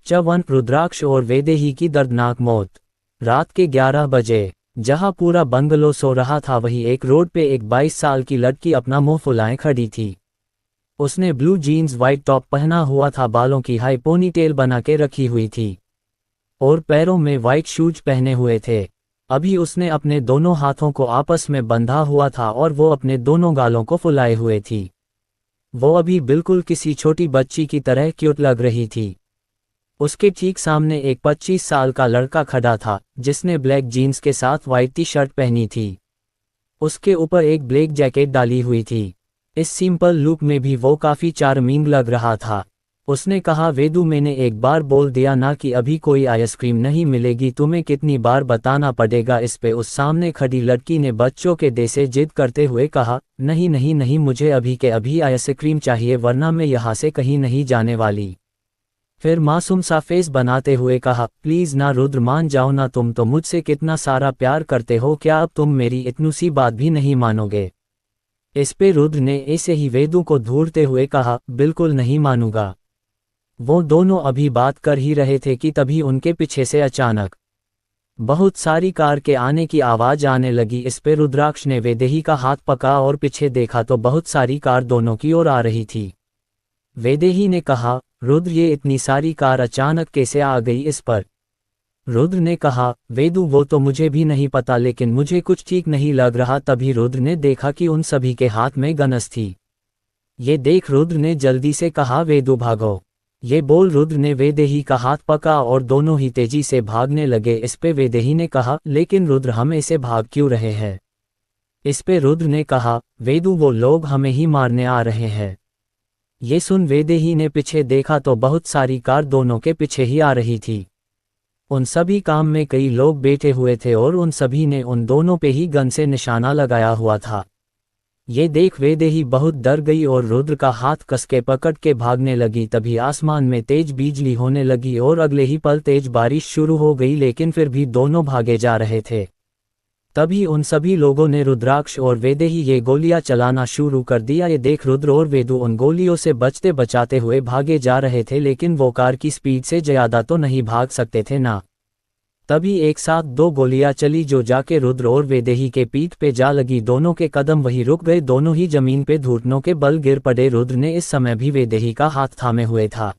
च1 रुद्राक्ष और वैदेही की दर्दनाक मौत। रात के 11 बजे, जहां पूरा बंगलो सो रहा था वहीं एक रोड पे एक 22 साल की लड़की अपना मुंह फुलाए खड़ी थी। उसने ब्लू जीन्स वाइट टॉप पहना हुआ था, बालों की हाई पोनीटेल बना के रखी हुई थी और पैरों में वाइट शूज पहने हुए थे। अभी उसने अपने दोनों हाथों को आपस में बंधा हुआ था और वो अपने दोनों गालों को फुलाए हुए थी। वो अभी बिल्कुल किसी छोटी बच्ची की तरह क्यूट लग रही थी। उसके ठीक सामने एक 25 साल का लड़का खड़ा था जिसने ब्लैक जीन्स के साथ वाइट टी शर्ट पहनी थी। उसके ऊपर एक ब्लैक जैकेट डाली हुई थी। इस सिंपल लुक में भी वो काफी चार्मिंग लग रहा था। उसने कहा, वेदू मैंने एक बार बोल दिया ना कि अभी कोई आइसक्रीम नहीं मिलेगी, तुम्हें कितनी बार बताना पड़ेगा। इस पे उस सामने खड़ी लड़की ने बच्चों के जैसे जिद करते हुए कहा, नहीं नहीं नहीं, मुझे अभी के अभी आइसक्रीम चाहिए वरना मैं यहाँ से कहीं नहीं जाने वाली। फिर मासूम सा फेस बनाते हुए कहा, प्लीज ना रुद्र, मान जाओ ना, तुम तो मुझसे कितना सारा प्यार करते हो, क्या अब तुम मेरी इतनी सी बात भी नहीं मानोगे। इस पे रुद्र ने ऐसे ही वेदू को घूरते हुए कहा, बिल्कुल नहीं मानूंगा। वो दोनों अभी बात कर ही रहे थे कि तभी उनके पीछे से अचानक बहुत सारी कार के आने की आवाज आने लगी। इस पे रुद्राक्ष ने वैदेही का हाथ पकड़ा और पीछे देखा तो बहुत सारी कार दोनों की ओर आ रही थी। वैदेही ने कहा, रुद्र ये इतनी सारी कार अचानक कैसे आ गई इस पर। रुद्र ने कहा, वेदू वो तो मुझे भी नहीं पता, लेकिन मुझे कुछ ठीक नहीं लग रहा। तभी रुद्र ने देखा कि उन सभी के हाथ में गनस थी। ये देख रुद्र ने जल्दी से कहा, वेदू भागो। ये बोल रुद्र ने वैदेही का हाथ पकड़ा और दोनों ही तेजी से भागने लगे। इस पे वैदेही ने कहा, लेकिन रुद्र हम ऐसे भाग क्यों रहे हैं। इस पे रुद्र ने कहा, वेदू वो लोग हमें ही मारने आ रहे हैं। ये सुन वैदेही ने पीछे देखा तो बहुत सारी कार दोनों के पीछे ही आ रही थी। उन सभी काम में कई लोग बैठे हुए थे और उन सभी ने उन दोनों पे ही गन से निशाना लगाया हुआ था। ये देख वैदेही बहुत डर गई और रुद्र का हाथ कसके पकड़ के भागने लगी। तभी आसमान में तेज बिजली होने लगी और अगले ही पल तेज बारिश शुरू हो गई, लेकिन फिर भी दोनों भागे जा रहे थे। तभी उन सभी लोगों ने रुद्राक्ष और वैदेही ये गोलियां चलाना शुरू कर दिया। ये देख रुद्र और वेदू उन गोलियों से बचते बचाते हुए भागे जा रहे थे, लेकिन वो कार की स्पीड से ज्यादा तो नहीं भाग सकते थे ना। तभी एक साथ 2 गोलियां चली जो जाके रुद्र और वैदेही के पीठ पे जा लगी। दोनों के कदम वहीं रुक गए, दोनों ही जमीन पे घुटनों के बल गिर पड़े। रुद्र ने इस समय भी वैदेही का हाथ थामे हुए था।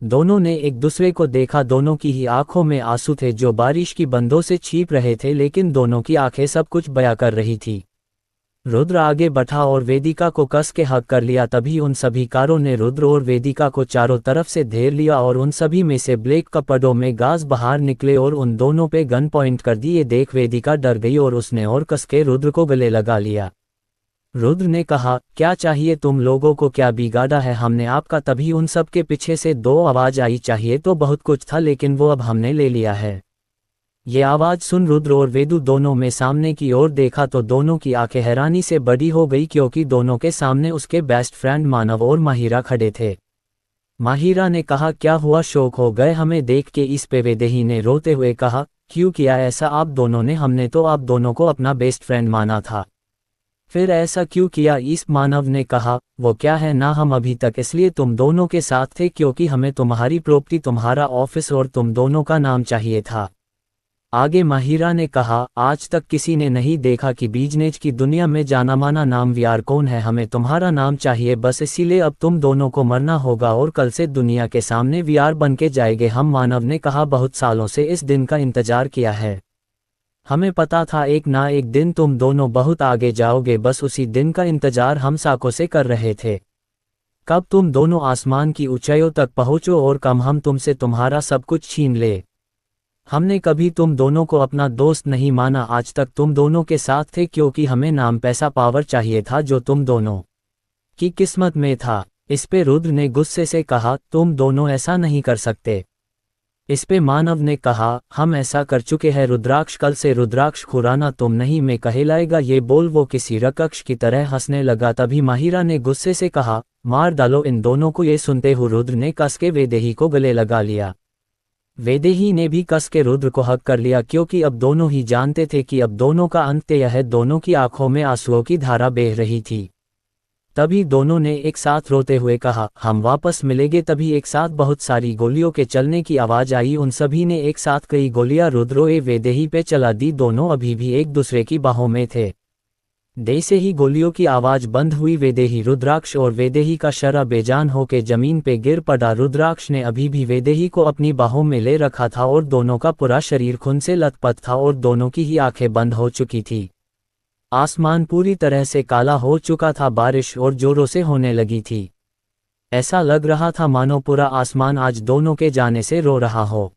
दोनों ने एक दूसरे को देखा, दोनों की ही आंखों में आंसू थे जो बारिश की बूंदों से छीप रहे थे, लेकिन दोनों की आंखें सब कुछ बयां कर रही थी। रुद्र आगे बढ़ा और वेदिका को कस के हक कर लिया। तभी उन सभी कारों ने रुद्र और वेदिका को चारों तरफ से घेर लिया और उन सभी में से ब्लैक कपड़ों में गाज बाहर निकले और उन दोनों पे गन पॉइंट कर दी। ये देख वेदिका डर गई और उसने और कस के रुद्र को गले लगा लिया। रुद्र ने कहा, क्या चाहिए तुम लोगों को, क्या बिगाड़ा है हमने आपका। तभी उन सब के पीछे से 2 आवाज आई, चाहिए तो बहुत कुछ था लेकिन वो अब हमने ले लिया है। ये आवाज सुन रुद्र और वेदू दोनों में सामने की ओर देखा तो दोनों की आंखें हैरानी से बड़ी हो गई, क्योंकि दोनों के सामने उसके बेस्ट फ्रेंड मानव और माहिरा खड़े थे। माहिरा ने कहा, क्या हुआ, शौक हो गए हमें देख के। इस पे वैदेही ने रोते हुए कहा, क्यों किया ऐसा आप दोनों ने, हमने तो आप दोनों को अपना बेस्ट फ्रेंड माना था, फिर ऐसा क्यों किया। इस मानव ने कहा, वो क्या है ना, हम अभी तक इसलिए तुम दोनों के साथ थे क्योंकि हमें तुम्हारी प्रॉपर्टी, तुम्हारा ऑफिस और तुम दोनों का नाम चाहिए था। आगे माहिरा ने कहा, आज तक किसी ने नहीं देखा कि बिजनेस की दुनिया में जाना माना नाम वीआर कौन है, हमें तुम्हारा नाम चाहिए बस, इसीलिए अब तुम दोनों को मरना होगा और कल से दुनिया के सामने वीआर बन के जाएंगे हम। मानव ने कहा, बहुत सालों से इस दिन का इंतजार किया है, हमें पता था एक ना एक दिन तुम दोनों बहुत आगे जाओगे, बस उसी दिन का इंतजार हम सालों से कर रहे थे। कब तुम दोनों आसमान की ऊंचाइयों तक पहुंचो और कम हम तुमसे तुम्हारा सब कुछ छीन ले। हमने कभी तुम दोनों को अपना दोस्त नहीं माना, आज तक तुम दोनों के साथ थे क्योंकि हमें नाम पैसा पावर चाहिए था जो तुम दोनों की किस्मत में था। इस पे रुद्र ने गुस्से से कहा, तुम दोनों ऐसा नहीं कर सकते। इस पे मानव ने कहा, हम ऐसा कर चुके हैं रुद्राक्ष, कल से रुद्राक्ष खुराना तुम नहीं मैं कहलाएगा। ये बोल वो किसी रकक्ष की तरह हंसने लगा। तभी माहिरा ने गुस्से से कहा, मार डालो इन दोनों को। ये सुनते हुए रुद्र ने कस के वैदेही को गले लगा लिया। वैदेही ने भी कस के रुद्र को हक कर लिया, क्योंकि अब दोनों ही जानते थे कि अब दोनों का अंत यह है। दोनों की आंखों में आंसुओं की धारा बह रही थी। तभी दोनों ने एक साथ रोते हुए कहा, हम वापस मिलेंगे। तभी एक साथ बहुत सारी गोलियों के चलने की आवाज आई। उन सभी ने एक साथ कई गोलियां रुद्रोए वैदेही पे चला दी। दोनों अभी भी एक दूसरे की बाहों में थे। जैसे ही गोलियों की आवाज बंद हुई, वैदेही रुद्राक्ष और वैदेही का शरा बेजान होकर जमीन पे गिर पड़ा। रुद्राक्ष ने अभी भी वैदेही को अपनी बाहों में ले रखा था और दोनों का पूरा शरीर खून से लथपथ था और दोनों की ही आंखें बंद हो चुकी थी। आसमान पूरी तरह से काला हो चुका था। बारिश और जोरों से होने लगी थी। ऐसा लग रहा था मानो पूरा आसमान आज दोनों के जाने से रो रहा हो।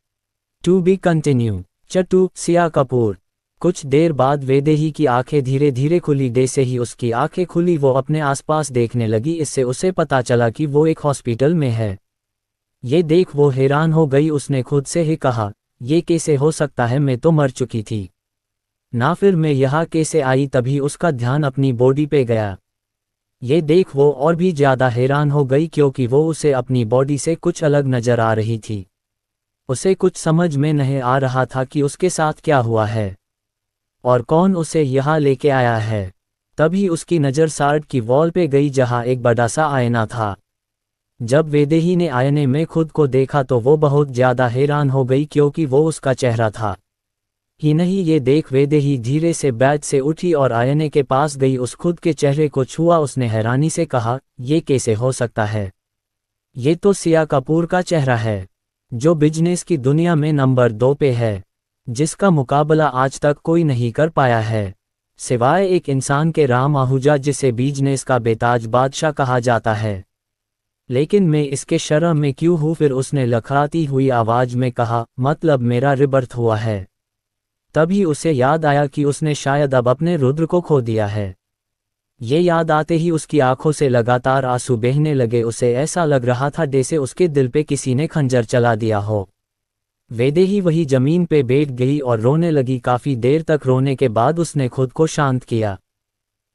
To be continue. चट्टू सिया कपूर। कुछ देर बाद वैदेही की आंखें धीरे धीरे खुली। जैसे ही उसकी आंखें खुली वो अपने आसपास देखने लगी। इससे उसे पता चला कि वो एक हॉस्पिटल में है। ये देख वो हैरान हो गई। उसने खुद से ही कहा, ये कैसे हो सकता है, मैं तो मर चुकी थी ना, फिर मैं यहाँ कैसे आई। तभी उसका ध्यान अपनी बॉडी पे गया। ये देख वो और भी ज़्यादा हैरान हो गई क्योंकि वो उसे अपनी बॉडी से कुछ अलग नजर आ रही थी। उसे कुछ समझ में नहीं आ रहा था कि उसके साथ क्या हुआ है और कौन उसे यहाँ लेके आया है। तभी उसकी नज़र साइड की वॉल पे गई जहाँ एक बड़ा सा आईना था। जब वैदेही ने आईने में खुद को देखा तो वो बहुत ज़्यादा हैरान हो गई क्योंकि वो उसका चेहरा था ही नहीं। ये देख वैदेही धीरे से बेड से उठी और आईने के पास गई। उस खुद के चेहरे को छुआ। उसने हैरानी से कहा, ये कैसे हो सकता है, ये तो सिया कपूर का चेहरा है जो बिजनेस की दुनिया में नंबर 2 पे है, जिसका मुकाबला आज तक कोई नहीं कर पाया है सिवाय एक इंसान के, राम आहूजा, जिसे बिजनेस का बेताज बादशाह कहा जाता है। लेकिन मैं इसके शर्म में क्यों हूँ। फिर उसने लखड़ाती हुई आवाज में कहा, मतलब मेरा रिबर्थ हुआ है। तभी उसे याद आया कि उसने शायद अब अपने रुद्र को खो दिया है। ये याद आते ही उसकी आंखों से लगातार आंसू बहने लगे। उसे ऐसा लग रहा था जैसे उसके दिल पे किसी ने खंजर चला दिया हो। वैदेही वही जमीन पे बैठ गई और रोने लगी। काफी देर तक रोने के बाद उसने खुद को शांत किया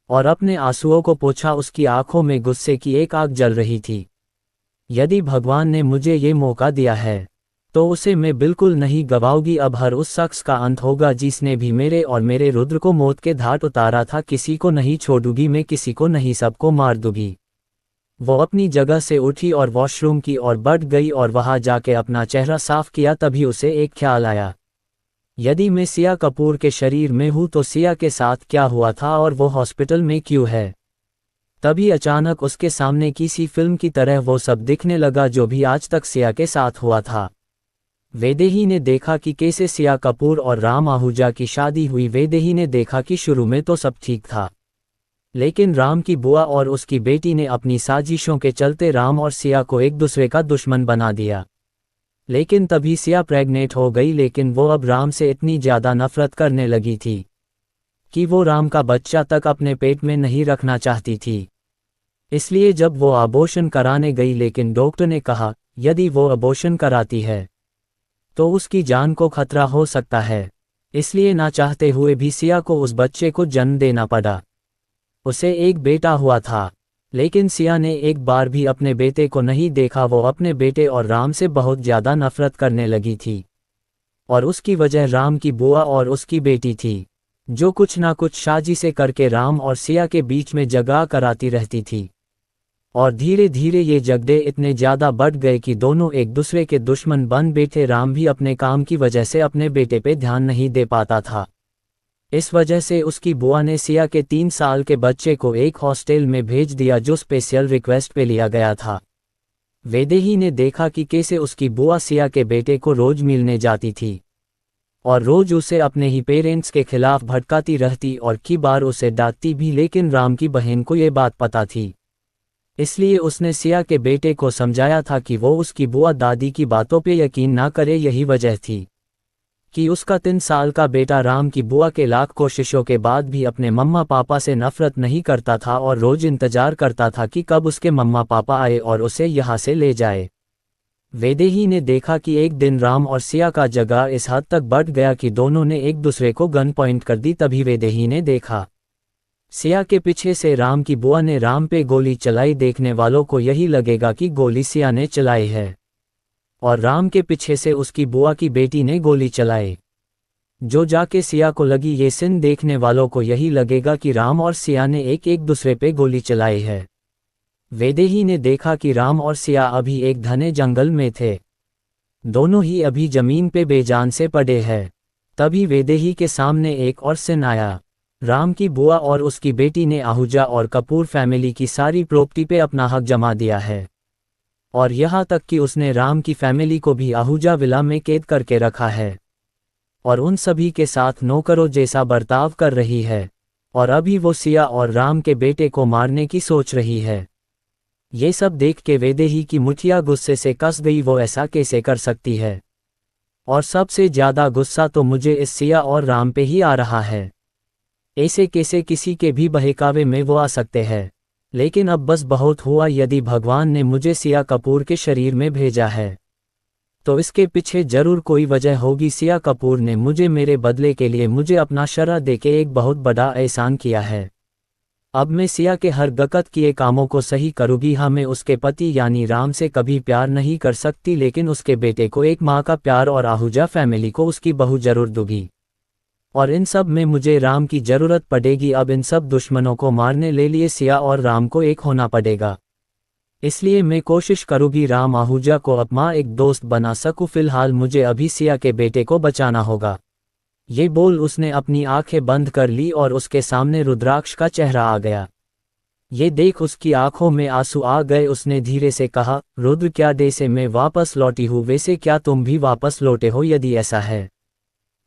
और अपने आंसुओं को पोंछा। उसकी आंखों में गुस्से की एक आग जल रही थी। यदि भगवान ने मुझे ये मौका दिया है तो उसे मैं बिल्कुल नहीं गवाऊंगी। अब हर उस शख्स का अंत होगा जिसने भी मेरे और मेरे रुद्र को मौत के घाट उतारा था। किसी को नहीं छोड़ूंगी मैं, किसी को नहीं, सबको मार दूंगी। वो अपनी जगह से उठी और वॉशरूम की ओर बढ़ गई और वहां जाके अपना चेहरा साफ किया। तभी उसे एक ख्याल आया, यदि मैं सिया कपूर के शरीर में हूं तो सिया के साथ क्या हुआ था और वो हॉस्पिटल में क्यों है। तभी अचानक उसके सामने किसी फिल्म की तरह वो सब दिखने लगा जो भी आज तक सिया के साथ हुआ था। वैदेही ने देखा कि कैसे सिया कपूर और राम आहूजा की शादी हुई। वैदेही ने देखा कि शुरू में तो सब ठीक था, लेकिन राम की बुआ और उसकी बेटी ने अपनी साजिशों के चलते राम और सिया को एक दूसरे का दुश्मन बना दिया। लेकिन तभी सिया प्रेग्नेंट हो गई। लेकिन वो अब राम से इतनी ज़्यादा नफरत करने लगी थी कि वो राम का बच्चा तक अपने पेट में नहीं रखना चाहती थी। इसलिए जब वो अबॉर्शन कराने गई, लेकिन डॉक्टर ने कहा यदि वो अबॉर्शन कराती है तो उसकी जान को खतरा हो सकता है। इसलिए ना चाहते हुए भी सिया को उस बच्चे को जन्म देना पड़ा। उसे एक बेटा हुआ था, लेकिन सिया ने एक बार भी अपने बेटे को नहीं देखा। वो अपने बेटे और राम से बहुत ज़्यादा नफरत करने लगी थी और उसकी वजह राम की बुआ और उसकी बेटी थी, जो कुछ ना कुछ साजिशें करके राम और सिया के बीच में झगड़ा कराती रहती थी। और धीरे धीरे ये झगड़े इतने ज़्यादा बढ़ गए कि दोनों एक दूसरे के दुश्मन बन बैठे। राम भी अपने काम की वजह से अपने बेटे पे ध्यान नहीं दे पाता था। इस वजह से उसकी बुआ ने सिया के 3 साल के बच्चे को एक हॉस्टल में भेज दिया जो स्पेशल रिक्वेस्ट पे लिया गया था। वैदेही ने देखा कि कैसे उसकी बुआ सिया के बेटे को रोज मिलने जाती थी और रोज उसे अपने ही पेरेंट्स के खिलाफ भड़काती रहती और कई बार उसे डांटती भी। लेकिन राम की बहन को ये बात पता थी, इसलिए उसने सिया के बेटे को समझाया था कि वो उसकी बुआ दादी की बातों पे यकीन ना करे। यही वजह थी कि उसका 3 साल का बेटा राम की बुआ के लाख कोशिशों के बाद भी अपने मम्मा पापा से नफरत नहीं करता था और रोज इंतजार करता था कि कब उसके मम्मा पापा आए और उसे यहाँ से ले जाए। वैदेही ने देखा कि एक दिन राम और सिया का झगड़ा इस हद तक बढ़ गया कि दोनों ने एक दूसरे को गन पॉइंट कर दी। तभी वैदेही ने देखा सिया के पीछे से राम की बुआ ने राम पे गोली चलाई। देखने वालों को यही लगेगा कि गोली सिया ने चलाई है और राम के पीछे से उसकी बुआ की बेटी ने गोली चलाई, जो जाके सिया को लगी। ये सीन देखने वालों को यही लगेगा कि राम और सिया ने एक दूसरे पे गोली चलाई है। वैदेही ने देखा कि राम और सिया अभी एक घने जंगल में थे। दोनों ही अभी जमीन पे बेजान से पड़े हैं। तभी वैदेही के सामने एक और सिन आया। राम की बुआ और उसकी बेटी ने आहूजा और कपूर फैमिली की सारी प्रॉपर्टी पे अपना हक जमा दिया है, और यहाँ तक कि उसने राम की फैमिली को भी आहूजा विला में कैद करके रखा है, और उन सभी के साथ नौकरों जैसा बर्ताव कर रही है, और अभी वो सिया और राम के बेटे को मारने की सोच रही है। ये सब देख के वैदेही की मुठिया गुस्से से कस गई, वो ऐसा कैसे कर सकती है। और सबसे ज्यादा गुस्सा तो मुझे इस सिया और राम पे ही आ रहा है। ऐसे कैसे किसी के भी बहकावे में वो आ सकते हैं। लेकिन अब बस बहुत हुआ, यदि भगवान ने मुझे सिया कपूर के शरीर में भेजा है तो इसके पीछे जरूर कोई वजह होगी। सिया कपूर ने मुझे मेरे बदले के लिए मुझे अपना शरा देके एक बहुत बड़ा एहसान किया है। अब मैं सिया के हर गलत किए कामों को सही करूँगी। हाँ, मैं उसके पति यानी राम से कभी प्यार नहीं कर सकती, लेकिन उसके बेटे को एक माँ का प्यार और आहूजा फैमिली को उसकी बहू जरूर दूंगी। और इन सब में मुझे राम की जरूरत पड़ेगी। अब इन सब दुश्मनों को मारने ले लिए सिया और राम को एक होना पड़ेगा। इसलिए मैं कोशिश करूँगी राम आहूजा को अपना एक दोस्त बना सकूँ। फिलहाल मुझे अभी सिया के बेटे को बचाना होगा। ये बोल उसने अपनी आंखें बंद कर ली और उसके सामने रुद्राक्ष का चेहरा आ गया। ये देख उसकी आंखों में आंसू आ गए। उसने धीरे से कहा, रुद्र, क्या डे से मैं वापस लौटी हूँ, वैसे क्या तुम भी वापस लौटे हो? यदि ऐसा है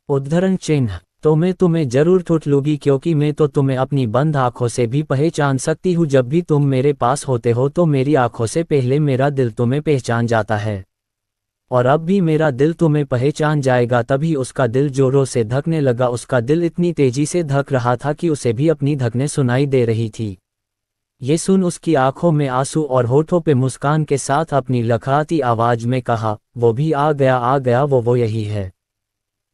उद्धरण चिन्ह तो मैं तुम्हें जरूर ठुठ लूंगी, क्योंकि मैं तो तुम्हें अपनी बंद आंखों से भी पहचान सकती हूँ। जब भी तुम मेरे पास होते हो तो मेरी आंखों से पहले मेरा दिल तुम्हें पहचान जाता है, और अब भी मेरा दिल तुम्हें पहचान जाएगा। तभी उसका दिल जोरों से धड़कने लगा। उसका दिल इतनी तेजी से धड़क रहा था कि उसे भी अपनी धड़कनें सुनाई दे रही थी। ये सुन उसकी आंखों में आंसू और होठों पे मुस्कान के साथ अपनी लखराती आवाज में कहा, वो भी आ गया, वो यही है।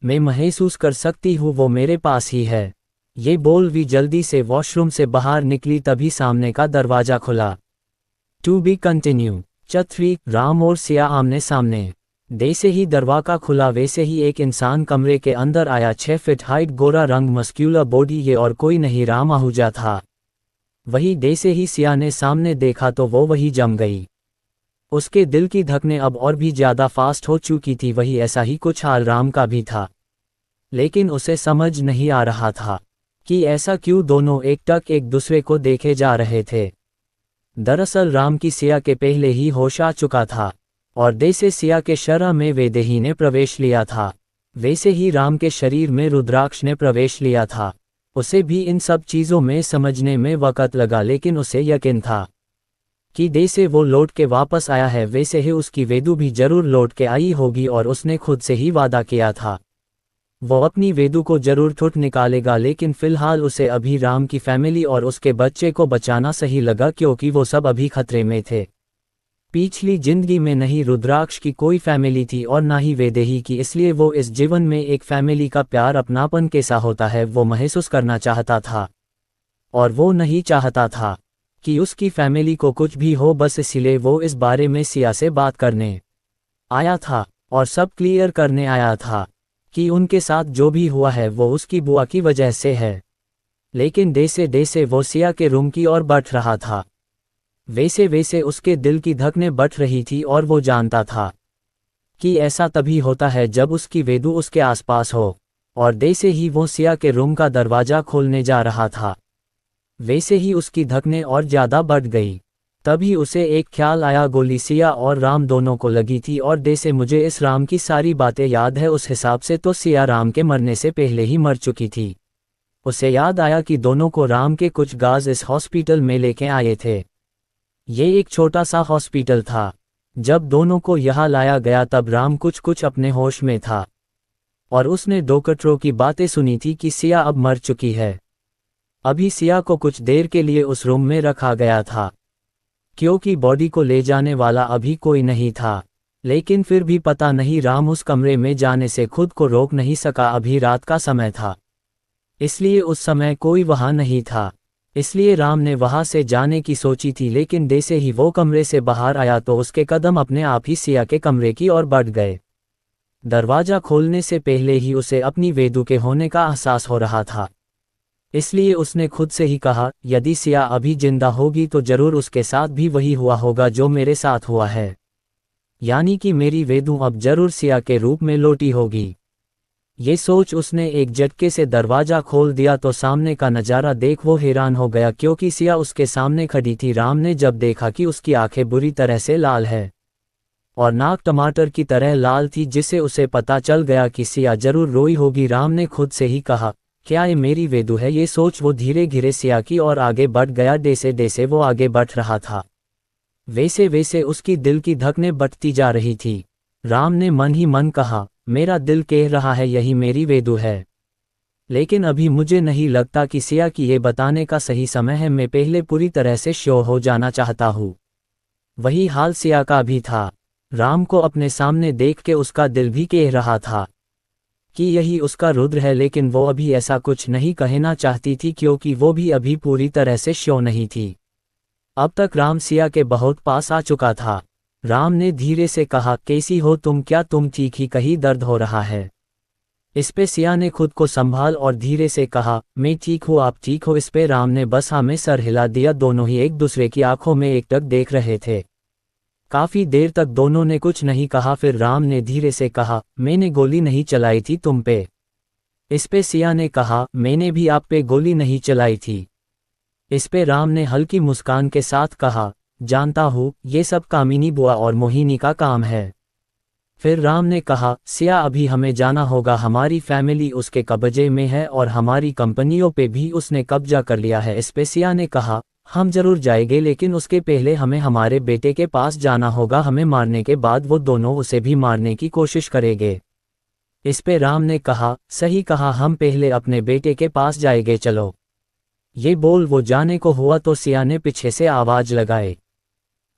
मैं महसूस कर सकती हूँ, वो मेरे पास ही है। ये बोल वी जल्दी से वॉशरूम से बाहर निकली। तभी सामने का दरवाजा खुला। To be continue. चौथी, राम और सिया आमने सामने। जैसे ही दरवाजा खुला वैसे ही एक इंसान कमरे के अंदर आया। 6 फीट हाइट, गोरा रंग, मस्क्यूलर बॉडी, ये और कोई नहीं राम आहूजा था। वही जैसे ही सिया ने सामने देखा तो वो वही जम गई। उसके दिल की धड़कनें अब और भी ज्यादा फास्ट हो चुकी थी। वही ऐसा ही कुछ हाल राम का भी था, लेकिन उसे समझ नहीं आ रहा था कि ऐसा क्यों दोनों एकटक एक दूसरे को देखे जा रहे थे। दरअसल राम की सिया के पहले ही होश आ चुका था, और जैसे सिया के शरा में वैदेही ने प्रवेश लिया था, वैसे ही राम के शरीर में रुद्राक्ष ने प्रवेश लिया था। उसे भी इन सब चीज़ों में समझने में वक्त लगा, लेकिन उसे यकीन था कि जैसे वो लौट के वापस आया है वैसे ही उसकी वेदू भी जरूर लौट के आई होगी, और उसने खुद से ही वादा किया था वो अपनी वेदू को जरूर ठुठ निकालेगा। लेकिन फिलहाल उसे अभी राम की फैमिली और उसके बच्चे को बचाना सही लगा, क्योंकि वो सब अभी खतरे में थे। पिछली जिंदगी में नहीं रुद्राक्ष की कोई फैमिली थी और ना ही वैदेही की, इसलिए वो इस जीवन में एक फैमिली का प्यार, अपनापन कैसा होता है वो महसूस करना चाहता था। और वो नहीं चाहता था कि उसकी फैमिली को कुछ भी हो। बस इसलिए वो इस बारे में सिया से बात करने आया था और सब क्लियर करने आया था कि उनके साथ जो भी हुआ है वो उसकी बुआ की वजह से है। लेकिन जैसे जैसे वो सिया के रूम की ओर बढ़ रहा था वैसे वैसे उसके दिल की धड़कनें बढ़ रही थी, और वो जानता था कि ऐसा तभी होता है जब उसकी वेदू उसके आसपास हो। और जैसे ही वो सिया के रूम का दरवाजा खोलने जा रहा था वैसे ही उसकी धड़कनें और ज़्यादा बढ़ गई। तभी उसे एक ख्याल आया, गोली सिया और राम दोनों को लगी थी, और जैसे मुझे इस राम की सारी बातें याद है उस हिसाब से तो सिया राम के मरने से पहले ही मर चुकी थी। उसे याद आया कि दोनों को राम के कुछ गार्ड्स इस हॉस्पिटल में लेके आए थे। ये एक छोटा सा हॉस्पिटल था। जब दोनों को यहाँ लाया गया तब राम कुछ अपने होश में था, और उसने डॉक्टरों की बातें सुनी थी कि सिया अब मर चुकी है। अभी सिया को कुछ देर के लिए उस रूम में रखा गया था, क्योंकि बॉडी को ले जाने वाला अभी कोई नहीं था। लेकिन फिर भी पता नहीं राम उस कमरे में जाने से खुद को रोक नहीं सका। अभी रात का समय था, इसलिए उस समय कोई वहां नहीं था, इसलिए राम ने वहां से जाने की सोची थी। लेकिन जैसे ही वो कमरे से बाहर आया तो उसके कदम अपने आप ही सिया के कमरे की ओर बढ़ गए। दरवाजा खोलने से पहले ही उसे अपनी वेदू के होने का एहसास हो रहा था। इसलिए उसने खुद से ही कहा, यदि सिया अभी जिंदा होगी तो जरूर उसके साथ भी वही हुआ होगा जो मेरे साथ हुआ है। यानी कि मेरी वेदू अब जरूर सिया के रूप में लौटी होगी। ये सोच उसने एक झटके से दरवाजा खोल दिया तो सामने का नज़ारा देख वो हैरान हो गया, क्योंकि सिया उसके सामने खड़ी थी। राम ने जब देखा कि उसकी आंखें बुरी तरह से लाल है और नाक टमाटर की तरह लाल थी, जिससे उसे पता चल गया कि सिया जरूर रोई होगी। राम ने खुद से ही कहा, क्या ये मेरी वेदू है? ये सोच वो धीरे धीरे सिया की ओर आगे बढ़ गया। जैसे जैसे वो आगे बढ़ रहा था वैसे वैसे उसकी दिल की धड़कनें बढ़ती जा रही थी। राम ने मन ही मन कहा, मेरा दिल कह रहा है यही मेरी वेदू है, लेकिन अभी मुझे नहीं लगता कि सिया की ये बताने का सही समय है। मैं पहले पूरी तरह से श्योर हो जाना चाहता हूँ। वही हाल सिया का भी था। राम को अपने सामने देख के उसका दिल भी कह रहा था कि यही उसका रुद्र है, लेकिन वो अभी ऐसा कुछ नहीं कहना चाहती थी क्योंकि वो भी अभी पूरी तरह से श्योर नहीं थी। अब तक राम सिया के बहुत पास आ चुका था। राम ने धीरे से कहा, कैसी हो तुम? क्या तुम ठीक ही? कहीं दर्द हो रहा है? इस पे सिया ने खुद को संभाल और धीरे से कहा, मैं ठीक हूँ, आप ठीक हो? इस पे राम ने बस हाँ में सर हिला दिया। दोनों ही एक दूसरे की आंखों में एकटक देख रहे थे। काफी देर तक दोनों ने कुछ नहीं कहा। फिर राम ने धीरे से कहा, मैंने गोली नहीं चलाई थी तुम पे। इस पे सिया ने कहा, मैंने भी आप पे गोली नहीं चलाई थी। इस पे राम ने हल्की मुस्कान के साथ कहा, जानता हूँ, ये सब कामिनी बुआ और मोहिनी का काम है। फिर राम ने कहा, सिया अभी हमें जाना होगा, हमारी फैमिली उसके कब्जे में है और हमारी कंपनियों पे भी उसने कब्जा कर लिया है। इस पे सिया ने कहा, हम जरूर जाएंगे, लेकिन उसके पहले हमें हमारे बेटे के पास जाना होगा। हमें मारने के बाद वो दोनों उसे भी मारने की कोशिश करेंगे। इस पे राम ने कहा, सही कहा, हम पहले अपने बेटे के पास जाएंगे, चलो। ये बोल वो जाने को हुआ तो सिया ने पीछे से आवाज लगाए,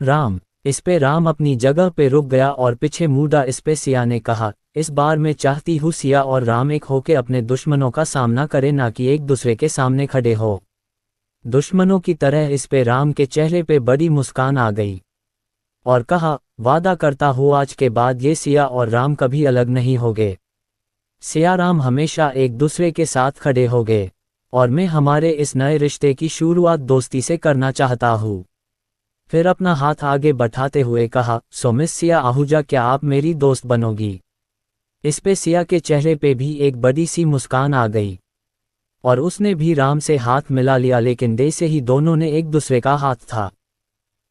राम। इस पे राम अपनी जगह पे रुक गया और पीछे मुड़ा। इस पे सिया ने कहा, इस बार मैं चाहती हूँ सिया और राम एक होके अपने दुश्मनों का सामना करें, ना कि एक दूसरे के सामने खड़े हो दुश्मनों की तरह। इस पे राम के चेहरे पे बड़ी मुस्कान आ गई और कहा, वादा करता हूँ आज के बाद ये सिया और राम कभी अलग नहीं होंगे। सिया राम हमेशा एक दूसरे के साथ खड़े होंगे और मैं हमारे इस नए रिश्ते की शुरुआत दोस्ती से करना चाहता हूँ। फिर अपना हाथ आगे बढ़ाते हुए कहा, सो मिस सिया आहूजा, क्या आप मेरी दोस्त बनोगी? इस पे सिया के चेहरे पे भी एक बड़ी सी मुस्कान आ गई और उसने भी राम से हाथ मिला लिया, लेकिन जैसे ही दोनों ने एक दूसरे का हाथ था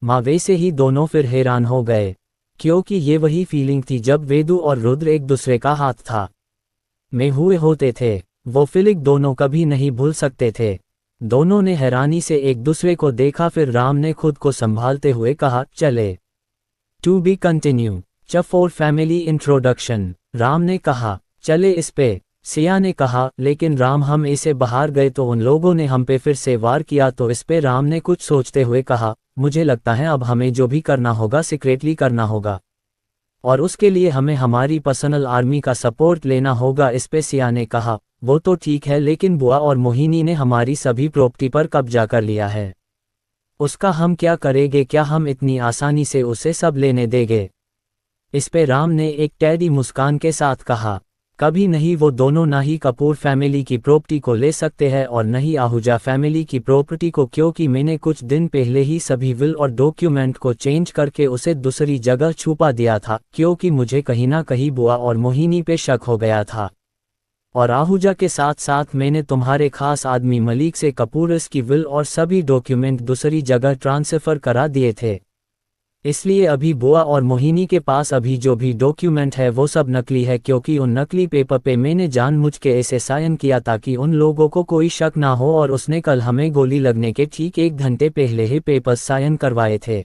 माँ वैसे ही दोनों फिर हैरान हो गए, क्योंकि ये वही फीलिंग थी जब वेदू और रुद्र एक दूसरे का हाथ था में हुए होते थे। वो फीलिंग दोनों कभी नहीं भूल सकते थे। दोनों ने हैरानी से एक दूसरे को देखा। फिर राम ने खुद को संभालते हुए कहा, चले। To be continue. For family introduction. Ram ने कहा, चले। इस पे सिया ने कहा, लेकिन राम, हम ऐसे बाहर गए तो उन लोगों ने हम पे फिर से वार किया। तो इस पे राम ने कुछ सोचते हुए कहा, मुझे लगता है अब हमें जो भी करना होगा सीक्रेटली करना होगा और उसके लिए हमें हमारी पर्सनल आर्मी का सपोर्ट लेना होगा। इस पे सिया ने कहा, वो तो ठीक है, लेकिन बुआ और मोहिनी ने हमारी सभी प्रॉपर्टी पर कब्जा कर लिया है, उसका हम क्या करेंगे? क्या हम इतनी आसानी से उसे सब लेने देंगे? इस पे राम ने एक टेढ़ी मुस्कान के साथ कहा, कभी नहीं। वो दोनों ना ही कपूर फैमिली की प्रॉपर्टी को ले सकते हैं और न ही आहूजा फैमिली की प्रॉपर्टी को, क्योंकि मैंने कुछ दिन पहले ही सभी विल और डॉक्यूमेंट को चेंज करके उसे दूसरी जगह छुपा दिया था, क्योंकि मुझे कहीं ना कहीं बुआ और मोहिनी पे शक हो गया था। और आहूजा के साथ साथ मैंने तुम्हारे खास आदमी मलिक से कपूरस की विल और सभी डॉक्यूमेंट दूसरी जगह ट्रांसफ़र करा दिए थे। इसलिए अभी बुआ और मोहिनी के पास अभी जो भी डॉक्यूमेंट है वो सब नकली है, क्योंकि उन नकली पेपर पे मैंने जानबूझ के ऐसे साइन किया ताकि उन लोगों को कोई शक ना हो। और उसने कल हमें गोली लगने के ठीक 1 घंटे पहले ही पेपर साइन करवाए थे।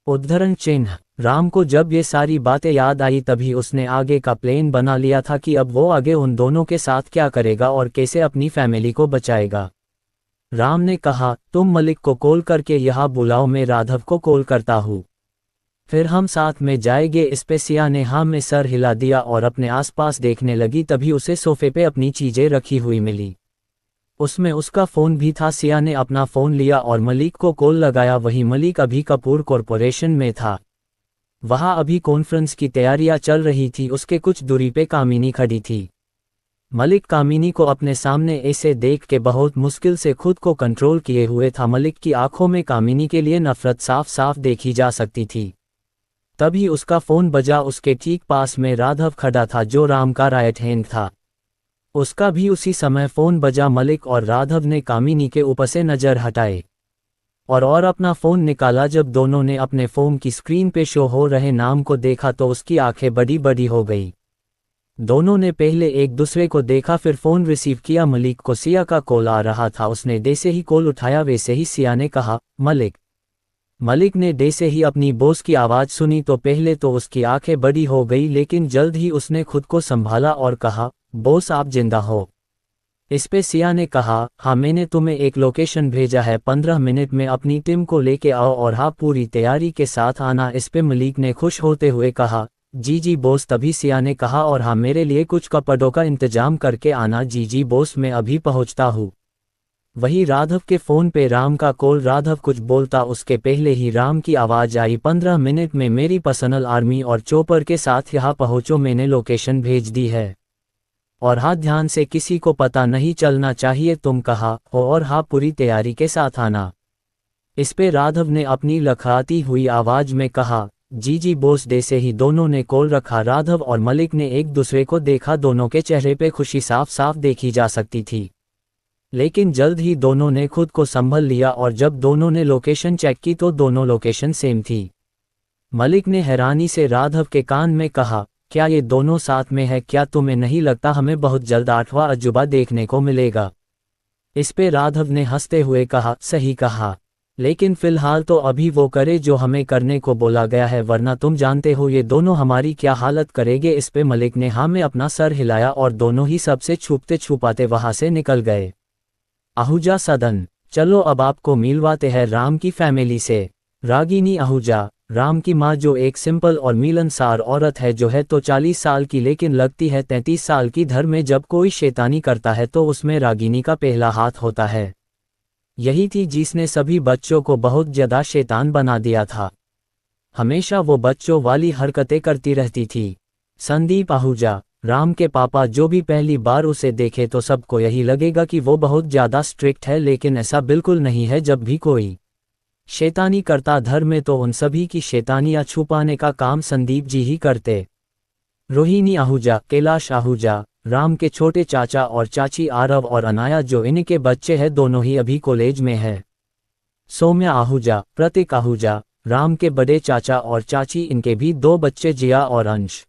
उद्धरण चिन्ह। राम को जब ये सारी बातें याद आई तभी उसने आगे का प्लान बना लिया था कि अब वो आगे उन दोनों के साथ क्या करेगा और कैसे अपनी फैमिली को बचाएगा। राम ने कहा, तुम मलिक को कॉल करके यहाँ बुलाओ, मैं राघव को कॉल करता हूँ, फिर हम साथ में जाएंगे। इस पे सिया ने हाँ में सर हिला दिया और अपने आसपास देखने लगी। तभी उसे सोफे पे अपनी चीजें रखी हुई मिली, उसमें उसका फ़ोन भी था। सिया ने अपना फ़ोन लिया और मलिक को कॉल लगाया। वही मलिक अभी कपूर कॉरपोरेशन में था, वहाँ अभी कॉन्फ्रेंस की तैयारियां चल रही थी। उसके कुछ दूरी पे कामिनी खड़ी थी। मलिक कामिनी को अपने सामने ऐसे देख के बहुत मुश्किल से खुद को कंट्रोल किए हुए था। मलिक की आंखों में कामिनी के लिए नफरत साफ साफ देखी जा सकती थी। तभी उसका फोन बजा। उसके ठीक पास में राघव खड़ा था जो राम का राइट हैंड था। उसका भी उसी समय फोन बजा। मलिक और राघव ने कामिनी के ऊपर से नजर हटाए और अपना फोन निकाला। जब दोनों ने अपने फोन की स्क्रीन पे शो हो रहे नाम को देखा तो उसकी आंखें बड़ी बड़ी हो गई। दोनों ने पहले एक दूसरे को देखा, फिर फोन रिसीव किया। मलिक को सिया का कॉल आ रहा था। उसने जैसे ही कॉल उठाया वैसे ही सिया ने कहा, मलिक। मलिक ने जैसे ही अपनी बॉस की आवाज़ सुनी तो पहले तो उसकी आंखें बड़ी हो गई, लेकिन जल्द ही उसने खुद को संभाला और कहा, बॉस आप जिंदा हो। इस पे सिया ने कहा, हाँ मैंने तुम्हें एक लोकेशन भेजा है, 15 मिनट में अपनी टीम को लेके आओ और हाँ पूरी तैयारी के साथ आना। इस पे मलिक ने खुश होते हुए कहा, जी जी बॉस। तभी सिया ने कहा, और हाँ मेरे लिए कुछ कपड़ों का इंतजाम करके आना। जी जी बॉस मैं अभी पहुंचता हूँ। वही राघव के फ़ोन पे राम का कॉल। राघव कुछ बोलता उसके पहले ही राम की आवाज़ आई, 15 मिनट में मेरी पर्सनल आर्मी और चॉपर के साथ यहाँ पहुँचो, मैंने लोकेशन भेज दी है। और हाँ ध्यान से, किसी को पता नहीं चलना चाहिए तुम कहाँ हो, और हाँ पूरी तैयारी के साथ आना। इस पे राघव ने अपनी लखड़ाती हुई आवाज़ में कहा, जी जी बॉस। जैसे ही दोनों ने कॉल रखा राघव और मलिक ने एक दूसरे को देखा। दोनों के चेहरे पे खुशी साफ साफ देखी जा सकती थी, लेकिन जल्द ही दोनों ने खुद को संभल लिया और जब दोनों ने लोकेशन चेक की तो दोनों लोकेशन सेम थी। मलिक ने हैरानी से राघव के कान में कहा, क्या ये दोनों साथ में है? क्या तुम्हें नहीं लगता हमें बहुत जल्द 8वां अजूबा देखने को मिलेगा? इस पे राघव ने हंसते हुए कहा, सही कहा, लेकिन फिलहाल तो अभी वो करे जो हमें करने को बोला गया है, वरना तुम जानते हो ये दोनों हमारी क्या हालत करेंगे। इस पे मलिक ने हाँ में अपना सर हिलाया और दोनों ही सबसे छुपते छुपाते वहां से निकल गए। आहूजा सदन, चलो अब आपको मिलवाते हैं राम की फैमिली से। रागिनी आहूजा, राम की माँ, जो एक सिंपल और मिलनसार औरत है, जो है तो 40 साल की लेकिन लगती है 33 साल की। घर में जब कोई शैतानी करता है तो उसमें रागिनी का पहला हाथ होता है। यही थी जिसने सभी बच्चों को बहुत ज्यादा शैतान बना दिया था। हमेशा वो बच्चों वाली हरकतें करती रहती थी। संदीप आहूजा, राम के पापा, जो भी पहली बार उसे देखे तो सबको यही लगेगा कि वो बहुत ज्यादा स्ट्रिक्ट है, लेकिन ऐसा बिल्कुल नहीं है। जब भी कोई शैतानी करता घर में तो उन सभी की शैतानियां छुपाने का काम संदीप जी ही करते। रोहिणी आहूजा, कैलाश आहूजा, राम के छोटे चाचा और चाची आरव और अनाया, जो इनके बच्चे हैं, दोनों ही अभी कॉलेज में है। सौम्या आहूजा, प्रतीक आहूजा, राम के बड़े चाचा और चाची, इनके भी 2 बच्चे, जिया और अंश।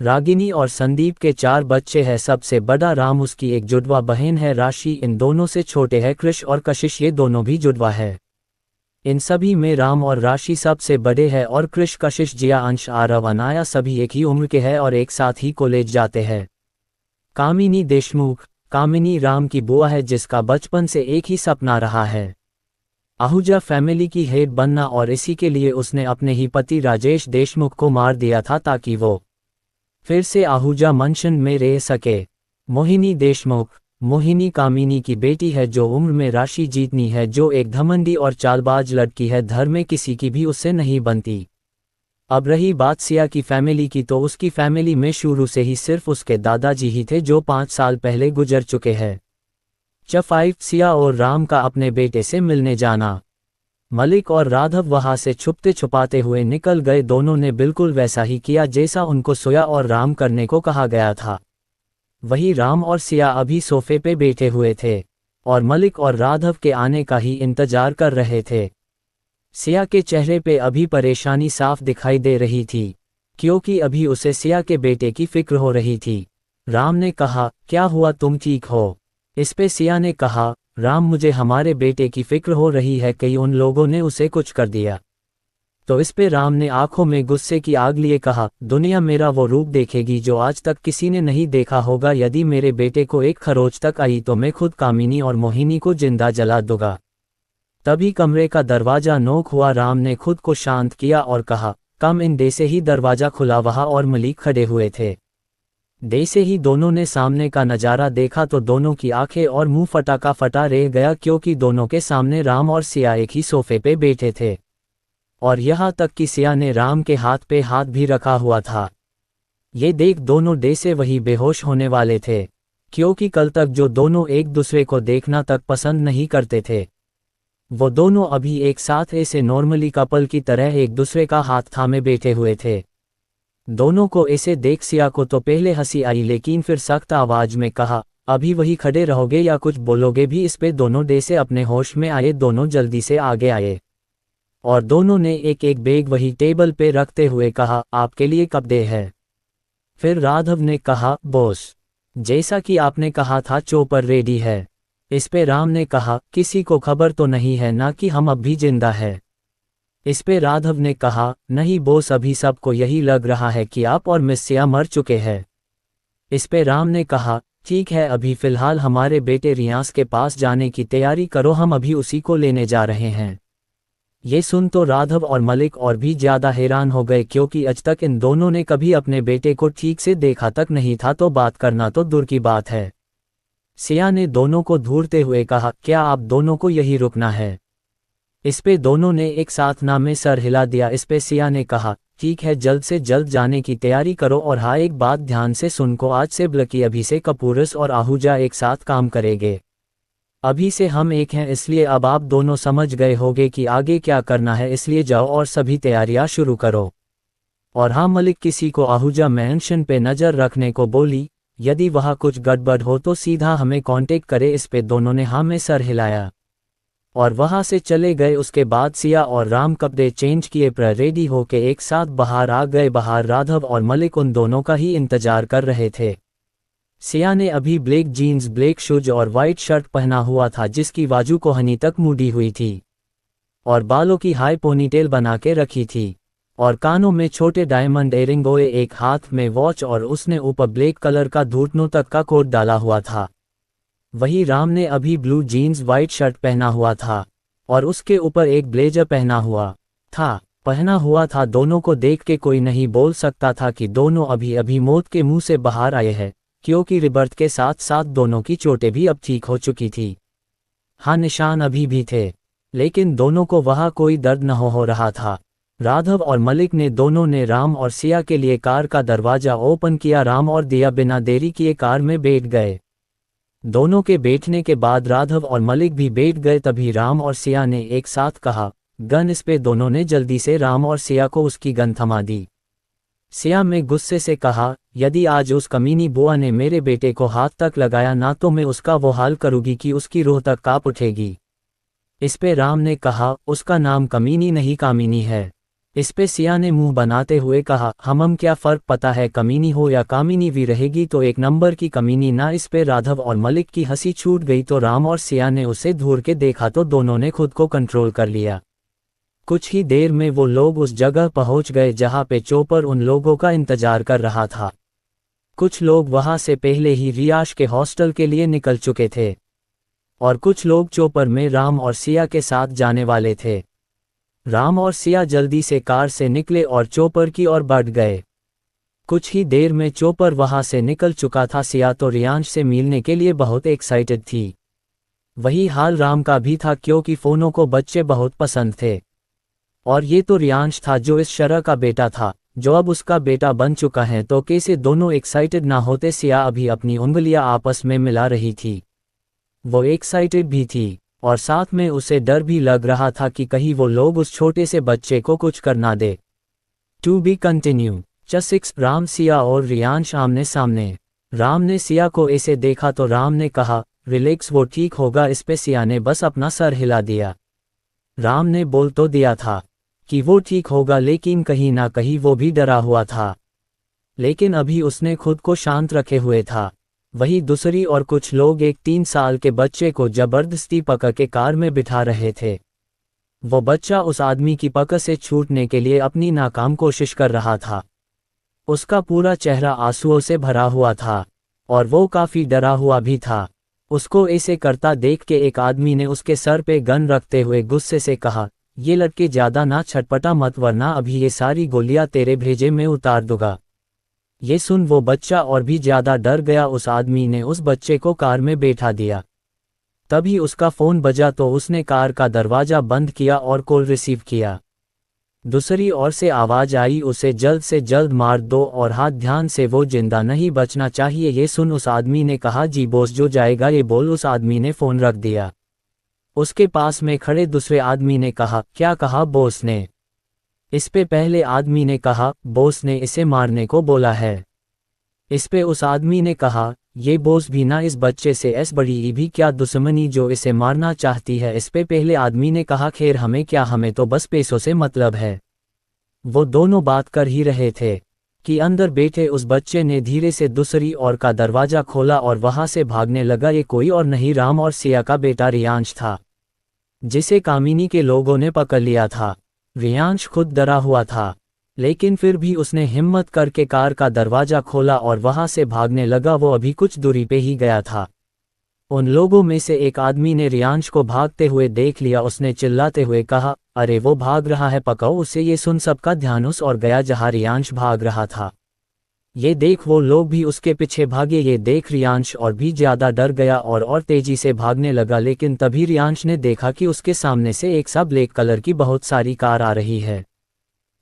रागिनी और संदीप के 4 बच्चे हैं। सबसे बड़ा राम, उसकी एक जुड़वा बहन है राशि, इन दोनों से छोटे हैं कृष और कशिश, ये दोनों भी जुड़वा है। इन सभी में राम और राशि सबसे बड़े हैं और कृष, कशिश, जिया, अंश, आरव, अनाया सभी एक ही उम्र के हैं और एक साथ ही कॉलेज जाते हैं। कामिनी देशमुख, कामिनी राम की बुआ है जिसका बचपन से एक ही सपना रहा है, आहूजा फैमिली की हेड बनना, और इसी के लिए उसने अपने ही पति राजेश देशमुख को मार दिया था ताकि वो फिर से आहूजा मंशन में रह सके। मोहिनी देशमुख, मोहिनी कामिनी की बेटी है जो उम्र में राशि जीतनी है, जो एक घमंडी और चालबाज लड़की है, घर में किसी की भी उससे नहीं बनती। अब रही बात सिया की फैमिली की, तो उसकी फैमिली में शुरू से ही सिर्फ उसके दादाजी ही थे जो 5 साल पहले गुजर चुके हैं। चफाइफ, सिया और राम का अपने बेटे से मिलने जाना। मलिक और राघव वहां से छुपते छुपाते हुए निकल गए। दोनों ने बिल्कुल वैसा ही किया जैसा उनको सोया और राम करने को कहा गया था। वही राम और सिया अभी सोफे पे बैठे हुए थे और मलिक और राघव के आने का ही इंतजार कर रहे थे। सिया के चेहरे पे अभी परेशानी साफ दिखाई दे रही थी, क्योंकि अभी उसे सिया के बेटे की फिक्र हो रही थी। राम ने कहा, क्या हुआ, तुम ठीक हो? इस पे सिया ने कहा, राम मुझे हमारे बेटे की फिक्र हो रही है, कहीं उन लोगों ने उसे कुछ कर दिया तो। इस पे राम ने आंखों में गुस्से की आग लिए कहा, दुनिया मेरा वो रूप देखेगी जो आज तक किसी ने नहीं देखा होगा। यदि मेरे बेटे को एक खरोच तक आई तो मैं खुद कामिनी और मोहिनी को जिंदा जला दूंगा। तभी कमरे का दरवाजा नोक हुआ। राम ने खुद को शांत किया और कहा, कम इन। जैसे ही दरवाजा खुला वहां और मलिक खड़े हुए थे। जैसे ही दोनों ने सामने का नज़ारा देखा तो दोनों की आंखें और मुंह फटा का फटा रह गया, क्योंकि दोनों के सामने राम और सिया एक ही सोफे पे बैठे थे और यहाँ तक कि सिया ने राम के हाथ पे हाथ भी रखा हुआ था। ये देख दोनों जैसे वही बेहोश होने वाले थे। क्योंकि कल तक जो दोनों एक दूसरे को देखना तक पसंद नहीं करते थे, वो दोनों अभी एक साथ ऐसे नॉर्मली कपल की तरह एक दूसरे का हाथ थामे बैठे हुए थे। दोनों को ऐसे देख सिया को तो पहले हंसी आई, लेकिन फिर सख्त आवाज में कहा, अभी वही खड़े रहोगे या कुछ बोलोगे भी? इस पे दोनों डे से अपने होश में आए, दोनों जल्दी से आगे आए और दोनों ने एक एक बैग वही टेबल पे रखते हुए कहा, आपके लिए कपड़े है। फिर राघव ने कहा, बॉस, जैसा कि आपने कहा था चोपर रेडी है। इस पे राम ने कहा, किसी को खबर तो नहीं है ना कि हम अब भी जिंदा है? इस पे राघव ने कहा, नहीं बॉस, अभी सबको यही लग रहा है कि आप और मिस सिया मर चुके हैं। इस पे राम ने कहा, ठीक है, अभी फिलहाल हमारे बेटे रियांश के पास जाने की तैयारी करो, हम अभी उसी को लेने जा रहे हैं। ये सुन तो राघव और मलिक और भी ज्यादा हैरान हो गए, क्योंकि आज तक इन दोनों ने कभी अपने बेटे को ठीक से देखा तक नहीं था, तो बात करना तो दूर की बात है। सिया ने दोनों को घूरते हुए कहा, क्या आप दोनों को यही रुकना है? इस पे दोनों ने एक साथ ना में सर हिला दिया। इस पे सिया ने कहा, ठीक है, जल्द से जल्द जाने की तैयारी करो, और हाँ, एक बात ध्यान से सुन को, आज से ब्लकी, अभिषेक, कपूरस और आहूजा एक साथ काम करेंगे। अभी से हम एक हैं, इसलिए अब आप दोनों समझ गए होंगे कि आगे क्या करना है, इसलिए जाओ और सभी तैयारियां शुरू करो। और हाँ, मलिक किसी को आहूजा मैंशन पे नज़र रखने को बोली, यदि वहाँ कुछ गड़बड़ हो तो सीधा हमें कांटेक्ट करे। इस पे दोनों ने हाँ में सर हिलाया और वहाँ से चले गए। उसके बाद सिया और राम कपड़े चेंज किए पर रेडी होके एक साथ बाहर आ गए। बाहर राघव और मलिक उन दोनों का ही इंतजार कर रहे थे। सिया ने अभी ब्लैक जीन्स, ब्लैक शूज और वाइट शर्ट पहना हुआ था, जिसकी बाजू को हनी तक मुड़ी हुई थी, और बालों की हाई पोनीटेल बना के रखी थी, और कानों में छोटे डायमंड इयररिंग हुए, एक हाथ में वॉच, और उसने ऊपर ब्लैक कलर का घुटनों तक का कोट डाला हुआ था। वही राम ने अभी ब्लू जीन्स, वाइट शर्ट पहना हुआ था और उसके ऊपर एक ब्लेजर पहना हुआ था। दोनों को देख के कोई नहीं बोल सकता था कि दोनों अभी अभी मौत के मुंह से बाहर आए हैं, क्योंकि रिबर्थ के साथ साथ दोनों की चोटें भी अब ठीक हो चुकी थी। हाँ, निशान अभी भी थे, लेकिन दोनों को वहाँ कोई दर्द न हो रहा था। राघव और मलिक ने दोनों ने राम और सिया के लिए कार का दरवाजा ओपन किया। राम और दिया बिना देरी किए कार में बैठ गए। दोनों के बैठने के बाद राघव और मलिक भी बैठ गए। तभी राम और सिया ने एक साथ कहा, गन। इस पे दोनों ने जल्दी से राम और सिया को उसकी गन थमा दी। सिया में गुस्से से कहा, यदि आज उस कमीनी बुआ ने मेरे बेटे को हाथ तक लगाया ना, तो मैं उसका वो हाल करूंगी कि उसकी रूह तक कांप उठेगी। इस पे राम ने कहा, उसका नाम कमीनी नहीं कामिनी है। इस पे सिया ने मुंह बनाते हुए कहा, हम क्या फ़र्क पता है, कमीनी हो या कामिनी, भी रहेगी तो एक नंबर की कमीनी ना। इस पे राघव और मलिक की हंसी छूट गई, तो राम और सिया ने उसे घूर के देखा तो दोनों ने खुद को कंट्रोल कर लिया। कुछ ही देर में वो लोग उस जगह पहुंच गए जहां पे चोपर उन लोगों का इंतजार कर रहा था। कुछ लोग वहां से पहले ही रियाश के हॉस्टल के लिए निकल चुके थे और कुछ लोग चोपर में राम और सिया के साथ जाने वाले थे। राम और सिया जल्दी से कार से निकले और चोपर की ओर बढ़ गए। कुछ ही देर में चोपर वहां से निकल चुका था। सिया तो रियांश से मिलने के लिए बहुत एक्साइटेड थी। वही हाल राम का भी था, क्योंकि फोनों को बच्चे बहुत पसंद थे, और ये तो रियांश था जो इस शरह का बेटा था, जो अब उसका बेटा बन चुका है। तो कैसे दोनों एक्साइटेड ना होते। सिया अभी अपनी उंगलियां आपस में मिला रही थी। वो एक्साइटेड भी थी और साथ में उसे डर भी लग रहा था कि कहीं वो लोग उस छोटे से बच्चे को कुछ कर ना दे। To be continue. च6। राम, सिया और रियांश आमने सामने। राम ने सिया को ऐसे देखा तो राम ने कहा, रिलैक्स, वो ठीक होगा। इस पे सिया ने बस अपना सर हिला दिया। राम ने बोल तो दिया था कि वो ठीक होगा, लेकिन कहीं ना कहीं वो भी डरा हुआ था। लेकिन अभी उसने खुद को शांत रखे हुए था। वही दूसरी और कुछ लोग एक 3 साल के बच्चे को जबरदस्ती पकड़ के कार में बिठा रहे थे। वो बच्चा उस आदमी की पकड़ से छूटने के लिए अपनी नाकाम कोशिश कर रहा था। उसका पूरा चेहरा आंसुओं से भरा हुआ था और वो काफी डरा हुआ भी था। उसको ऐसे करता देख के एक आदमी ने उसके सर पे गन रखते हुए गुस्से से कहा, ये लड़के ज्यादा ना छटपटा मत, वरना अभी ये सारी गोलियां तेरे भेजे में उतार दूंगा। ये सुन वो बच्चा और भी ज्यादा डर गया। उस आदमी ने उस बच्चे को कार में बैठा दिया। तभी उसका फोन बजा तो उसने कार का दरवाजा बंद किया और कॉल रिसीव किया। दूसरी ओर से आवाज आई, उसे जल्द से जल्द मार दो और हाथ ध्यान से, वो जिंदा नहीं बचना चाहिए। ये सुन उस आदमी ने कहा, जी बॉस, जो जाएगा। ये बोल उस आदमी ने फ़ोन रख दिया। उसके पास में खड़े दूसरे आदमी ने कहा, क्या कहा बॉस ने? इस पे पहले आदमी ने कहा, बॉस ने इसे मारने को बोला है। इस पे उस आदमी ने कहा, ये बॉस भी ना, इस बच्चे से ऐस बड़ी भी क्या दुश्मनी जो इसे मारना चाहती है। इस पे पहले आदमी ने कहा, खैर हमें क्या, हमें तो बस पैसों से मतलब है। वो दोनों बात कर ही रहे थे कि अंदर बैठे उस बच्चे ने धीरे से दूसरी ओर का दरवाजा खोला और वहां से भागने लगा। ये कोई और नहीं, राम और सिया का बेटा रियांश था, जिसे कामिनी के लोगों ने पकड़ लिया था। रियांश खुद डरा हुआ था, लेकिन फिर भी उसने हिम्मत करके कार का दरवाजा खोला और वहां से भागने लगा। वो अभी कुछ दूरी पे ही गया था। उन लोगों में से एक आदमी ने रियांश को भागते हुए देख लिया। उसने चिल्लाते हुए कहा, अरे वो भाग रहा है, पकड़ो उसे। ये सुन सबका ध्यान उस ओर गया जहां रियांश भाग रहा था। ये देख वो लोग भी उसके पीछे भागे। ये देख रियांश और भी ज्यादा डर गया और तेजी से भागने लगा। लेकिन तभी रियांश ने देखा कि उसके सामने से एक सा ब्लैक कलर की बहुत सारी कार आ रही है।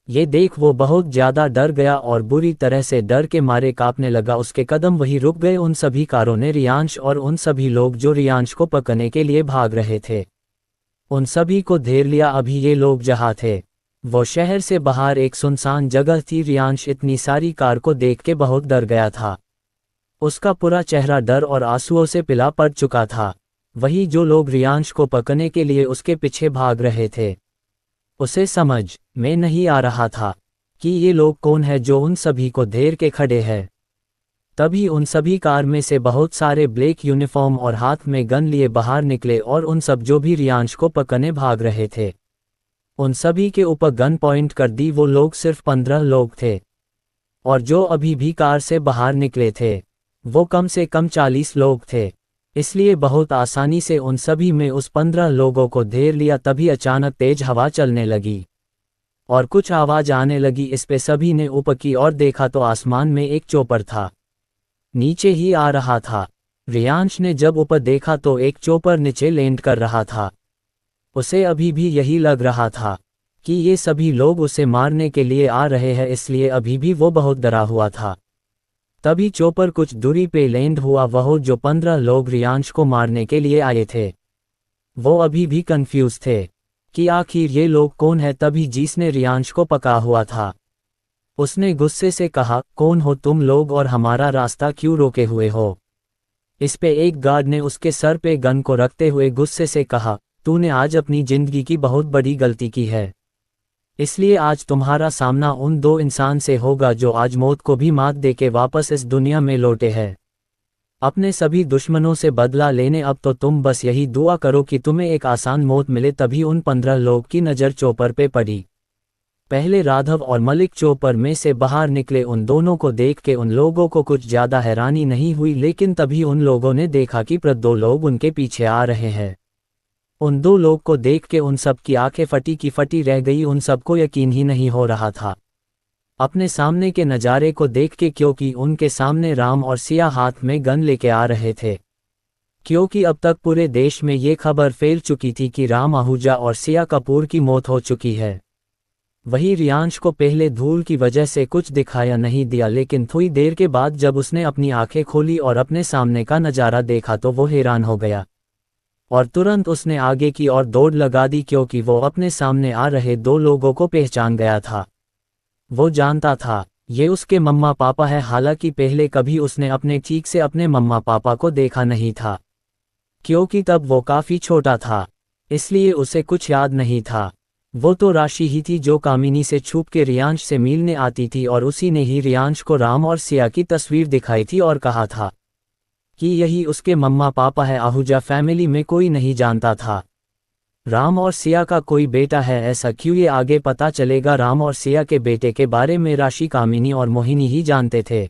ये देख वो बहुत ज्यादा डर गया और बुरी तरह से डर के मारे कांपने लगा। उसके कदम वहीं रुक गए। उन सभी कारों ने रियांश और उन सभी लोग जो रियांश को पकड़ने के लिए भाग रहे थे, उन सभी को घेर लिया। अभी ये लोग जहाँ थे वो शहर से बाहर एक सुनसान जगह थी। रियांश इतनी सारी कार को देख के बहुत डर गया था। उसका पूरा चेहरा डर और आंसुओं से पिला पड़ चुका था। वही जो लोग रियांश को पकड़ने के लिए उसके पीछे भाग रहे थे, उसे समझ में नहीं आ रहा था कि ये लोग कौन है जो उन सभी को घेर के खड़े हैं। तभी उन सभी कार में से बहुत सारे ब्लैक यूनिफॉर्म और हाथ में गन लिए बाहर निकले और उन सब जो भी रियांश को पकड़ने भाग रहे थे, उन सभी के ऊपर गन पॉइंट कर दी। वो लोग सिर्फ 15 लोग थे और जो अभी भी कार से बाहर निकले थे वो कम से कम 40 लोग थे। इसलिए बहुत आसानी से उन सभी में उस 15 लोगों को घेर लिया। तभी अचानक तेज हवा चलने लगी और कुछ आवाज आने लगी। इस पे सभी ने ऊपर की ओर देखा तो आसमान में एक चॉपर था, नीचे ही आ रहा था। रियांश ने जब ऊपर देखा तो एक चॉपर नीचे लैंड कर रहा था। उसे अभी भी यही लग रहा था कि ये सभी लोग उसे मारने के लिए आ रहे हैं, इसलिए अभी भी वो बहुत डरा हुआ था। तभी चॉपर कुछ दूरी पे लैंड हुआ। वह जो 15 लोग रियांश को मारने के लिए आए थे वो अभी भी कंफ्यूज थे कि आखिर ये लोग कौन है। तभी जिसने रियांश को पकड़ा हुआ था उसने गुस्से से कहा, कौन हो तुम लोग और हमारा रास्ता क्यों रोके हुए हो? इस पे एक गार्ड ने उसके सर पे गन को रखते हुए गुस्से से कहा, तूने आज अपनी जिंदगी की बहुत बड़ी गलती की है, इसलिए आज तुम्हारा सामना उन 2 इंसान से होगा जो आज मौत को भी मात दे के वापस इस दुनिया में लौटे हैं अपने सभी दुश्मनों से बदला लेने। अब तो तुम बस यही दुआ करो कि तुम्हें एक आसान मौत मिले। तभी उन 15 लोग की नज़र चॉपर पे पड़ी। पहले राघव और मलिक चॉपर में से बाहर निकले। उन दोनों को देख के उन लोगों को कुछ ज़्यादा हैरानी नहीं हुई, लेकिन तभी उन लोगों ने देखा कि 2 लोग उनके पीछे आ रहे हैं। उन 2 लोग को देख के उन सब की आंखें फटी की फटी रह गई। उन सबको यकीन ही नहीं हो रहा था अपने सामने के नज़ारे को देख के, क्योंकि उनके सामने राम और सिया हाथ में गन लेके आ रहे थे। क्योंकि अब तक पूरे देश में ये खबर फैल चुकी थी कि राम आहूजा और सिया कपूर की मौत हो चुकी है। वही रियांश को पहले धूल की वजह से कुछ दिखाया नहीं दिया, लेकिन थोड़ी देर के बाद जब उसने अपनी आंखें खोली और अपने सामने का नज़ारा देखा तो वो हैरान हो गया और तुरंत उसने आगे की ओर दौड़ लगा दी, क्योंकि वो अपने सामने आ रहे 2 लोगों को पहचान गया था। वो जानता था ये उसके मम्मा पापा है। हालांकि पहले कभी उसने अपने ठीक से अपने मम्मा पापा को देखा नहीं था, क्योंकि तब वो काफ़ी छोटा था, इसलिए उसे कुछ याद नहीं था। वो तो राशि ही थी जो कामिनी से छुप के रियांश से मिलने आती थी और उसी ने ही रियांश को राम और सिया की तस्वीर दिखाई थी और कहा था कि यही उसके मम्मा पापा है। आहूजा फैमिली में कोई नहीं जानता था राम और सिया का कोई बेटा है। ऐसा क्यों, ये आगे पता चलेगा। राम और सिया के बेटे के बारे में राशि, कामिनी और मोहिनी ही जानते थे,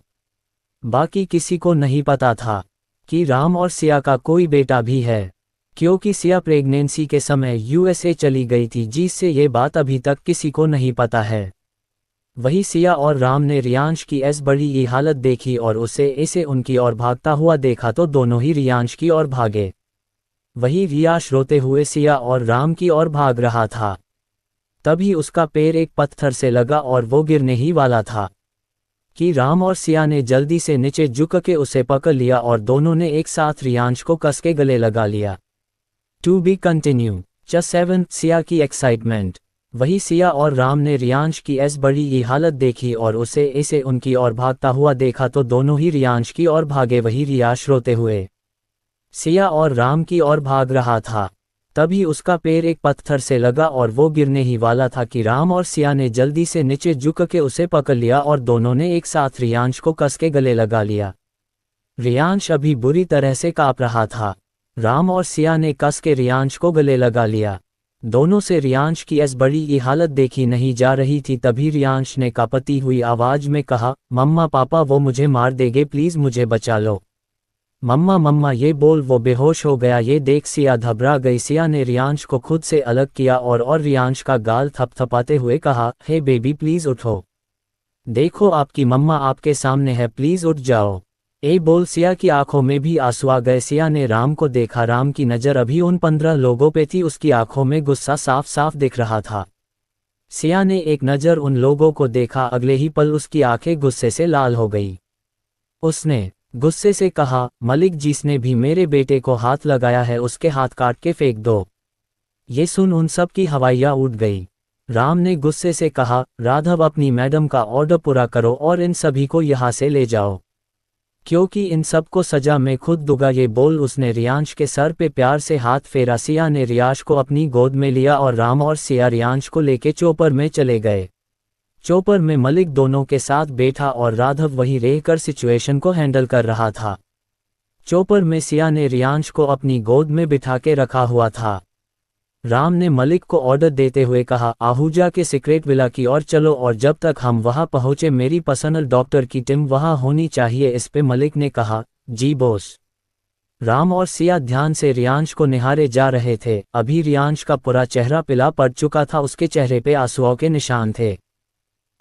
बाकी किसी को नहीं पता था कि राम और सिया का कोई बेटा भी है, क्योंकि सिया प्रेगनेंसी के समय यूएसए चली गई थी, जिससे ये बात अभी तक किसी को नहीं पता है। वही सिया और राम ने रियांश की ऐस बड़ी ये हालत देखी और उसे ऐसे उनकी ओर भागता हुआ देखा तो दोनों ही रियांश की ओर भागे। वही रियांश रोते हुए सिया और राम की ओर भाग रहा था। तभी उसका पैर एक पत्थर से लगा और वो गिरने ही वाला था कि राम और सिया ने जल्दी से नीचे झुक के उसे पकड़ लिया और दोनों ने एक साथ रियांश को कस के गले लगा लिया। To be continue. Just 7 Siya की एक्साइटमेंट। वही सिया और राम ने रियांश की ऐसी बड़ी ही हालत देखी और उसे ऐसे उनकी ओर भागता हुआ देखा तो दोनों ही रियांश की ओर भागे। वही रियांश रोते हुए सिया और राम की ओर भाग रहा था। तभी उसका पैर एक पत्थर से लगा और वो गिरने ही वाला था कि राम और सिया ने जल्दी से नीचे झुक के उसे पकड़ लिया और दोनों ने एक साथ रियांश को कस के गले लगा लिया। रियांश अभी बुरी तरह से कांप रहा था। राम और सिया ने कस के रियांश को गले लगा लिया। दोनों से रियांश की ऐसी बड़ी ही हालत देखी नहीं जा रही थी। तभी रियांश ने कांपती हुई आवाज में कहा, मम्मा पापा वो मुझे मार देंगे, प्लीज मुझे बचा लो। मम्मा मम्मा ये बोल वो बेहोश हो गया। ये देख सिया घबरा गई। सिया ने रियांश को खुद से अलग किया और रियांश का गाल थपथपाते हुए कहा, हे बेबी प्लीज उठो, देखो आपकी मम्मा आपके सामने है, प्लीज उठ जाओ। ए बोल सिया की आंखों में भी आंसू आ गए। सिया ने राम को देखा। राम की नज़र अभी उन 15 लोगों पे थी। उसकी आंखों में गुस्सा साफ साफ दिख रहा था। सिया ने एक नज़र उन लोगों को देखा, अगले ही पल उसकी आंखें गुस्से से लाल हो गई। उसने गुस्से से कहा, मलिक जिसने भी मेरे बेटे को हाथ लगाया है उसके हाथ काट के फेंक दो। ये सुन उन सब की हवाइयाँ उड़ गई। राम ने गुस्से से कहा, राघव अपनी मैडम का ऑर्डर पूरा करो और इन सभी को यहाँ से ले जाओ, क्योंकि इन सब को सजा मैं खुद दूंगा। ये बोल उसने रियांश के सर पे प्यार से हाथ फेरा। सिया ने रियांश को अपनी गोद में लिया और राम और सिया रियांश को लेके चौपर में चले गए। चौपर में मलिक दोनों के साथ बैठा और राघव वहीं रहकर सिचुएशन को हैंडल कर रहा था। चौपर में सिया ने रियांश को अपनी गोद में बिठा के रखा हुआ था। राम ने मलिक को ऑर्डर देते हुए कहा, आहूजा के सीक्रेट विला की ओर चलो और जब तक हम वहां पहुंचे मेरी पर्सनल डॉक्टर की टीम वहां होनी चाहिए। इस पे मलिक ने कहा, जी बॉस। राम और सिया ध्यान से रियांश को निहारे जा रहे थे। अभी रियांश का पूरा चेहरा पीला पड़ चुका था, उसके चेहरे पे आंसुओं के निशान थे।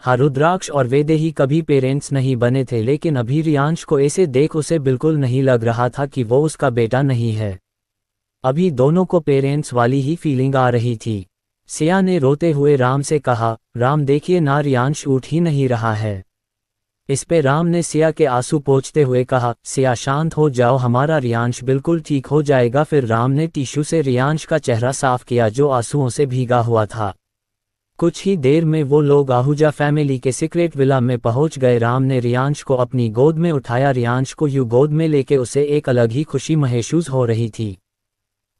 हाँ, रुद्राक्ष और वैदेही कभी पेरेंट्स नहीं बने थे, लेकिन अभी रियांश को ऐसे देख उसे बिल्कुल नहीं लग रहा था कि वो उसका बेटा नहीं है। अभी दोनों को पेरेंट्स वाली ही फीलिंग आ रही थी। सिया ने रोते हुए राम से कहा, राम देखिए ना, रियांश उठ ही नहीं रहा है। इस पे राम ने सिया के आंसू पोंछते हुए कहा, सिया शांत हो जाओ, हमारा रियांश बिल्कुल ठीक हो जाएगा। फिर राम ने टिश्यू से रियांश का चेहरा साफ किया जो आंसुओं से भीगा हुआ था। कुछ ही देर में वो लोग आहूजा फैमिली के सीक्रेट विला में पहुंच गए। राम ने रियांश को अपनी गोद में उठाया। रियांश को यूं गोद में लेके उसे एक अलग ही खुशी महसूस हो रही थी।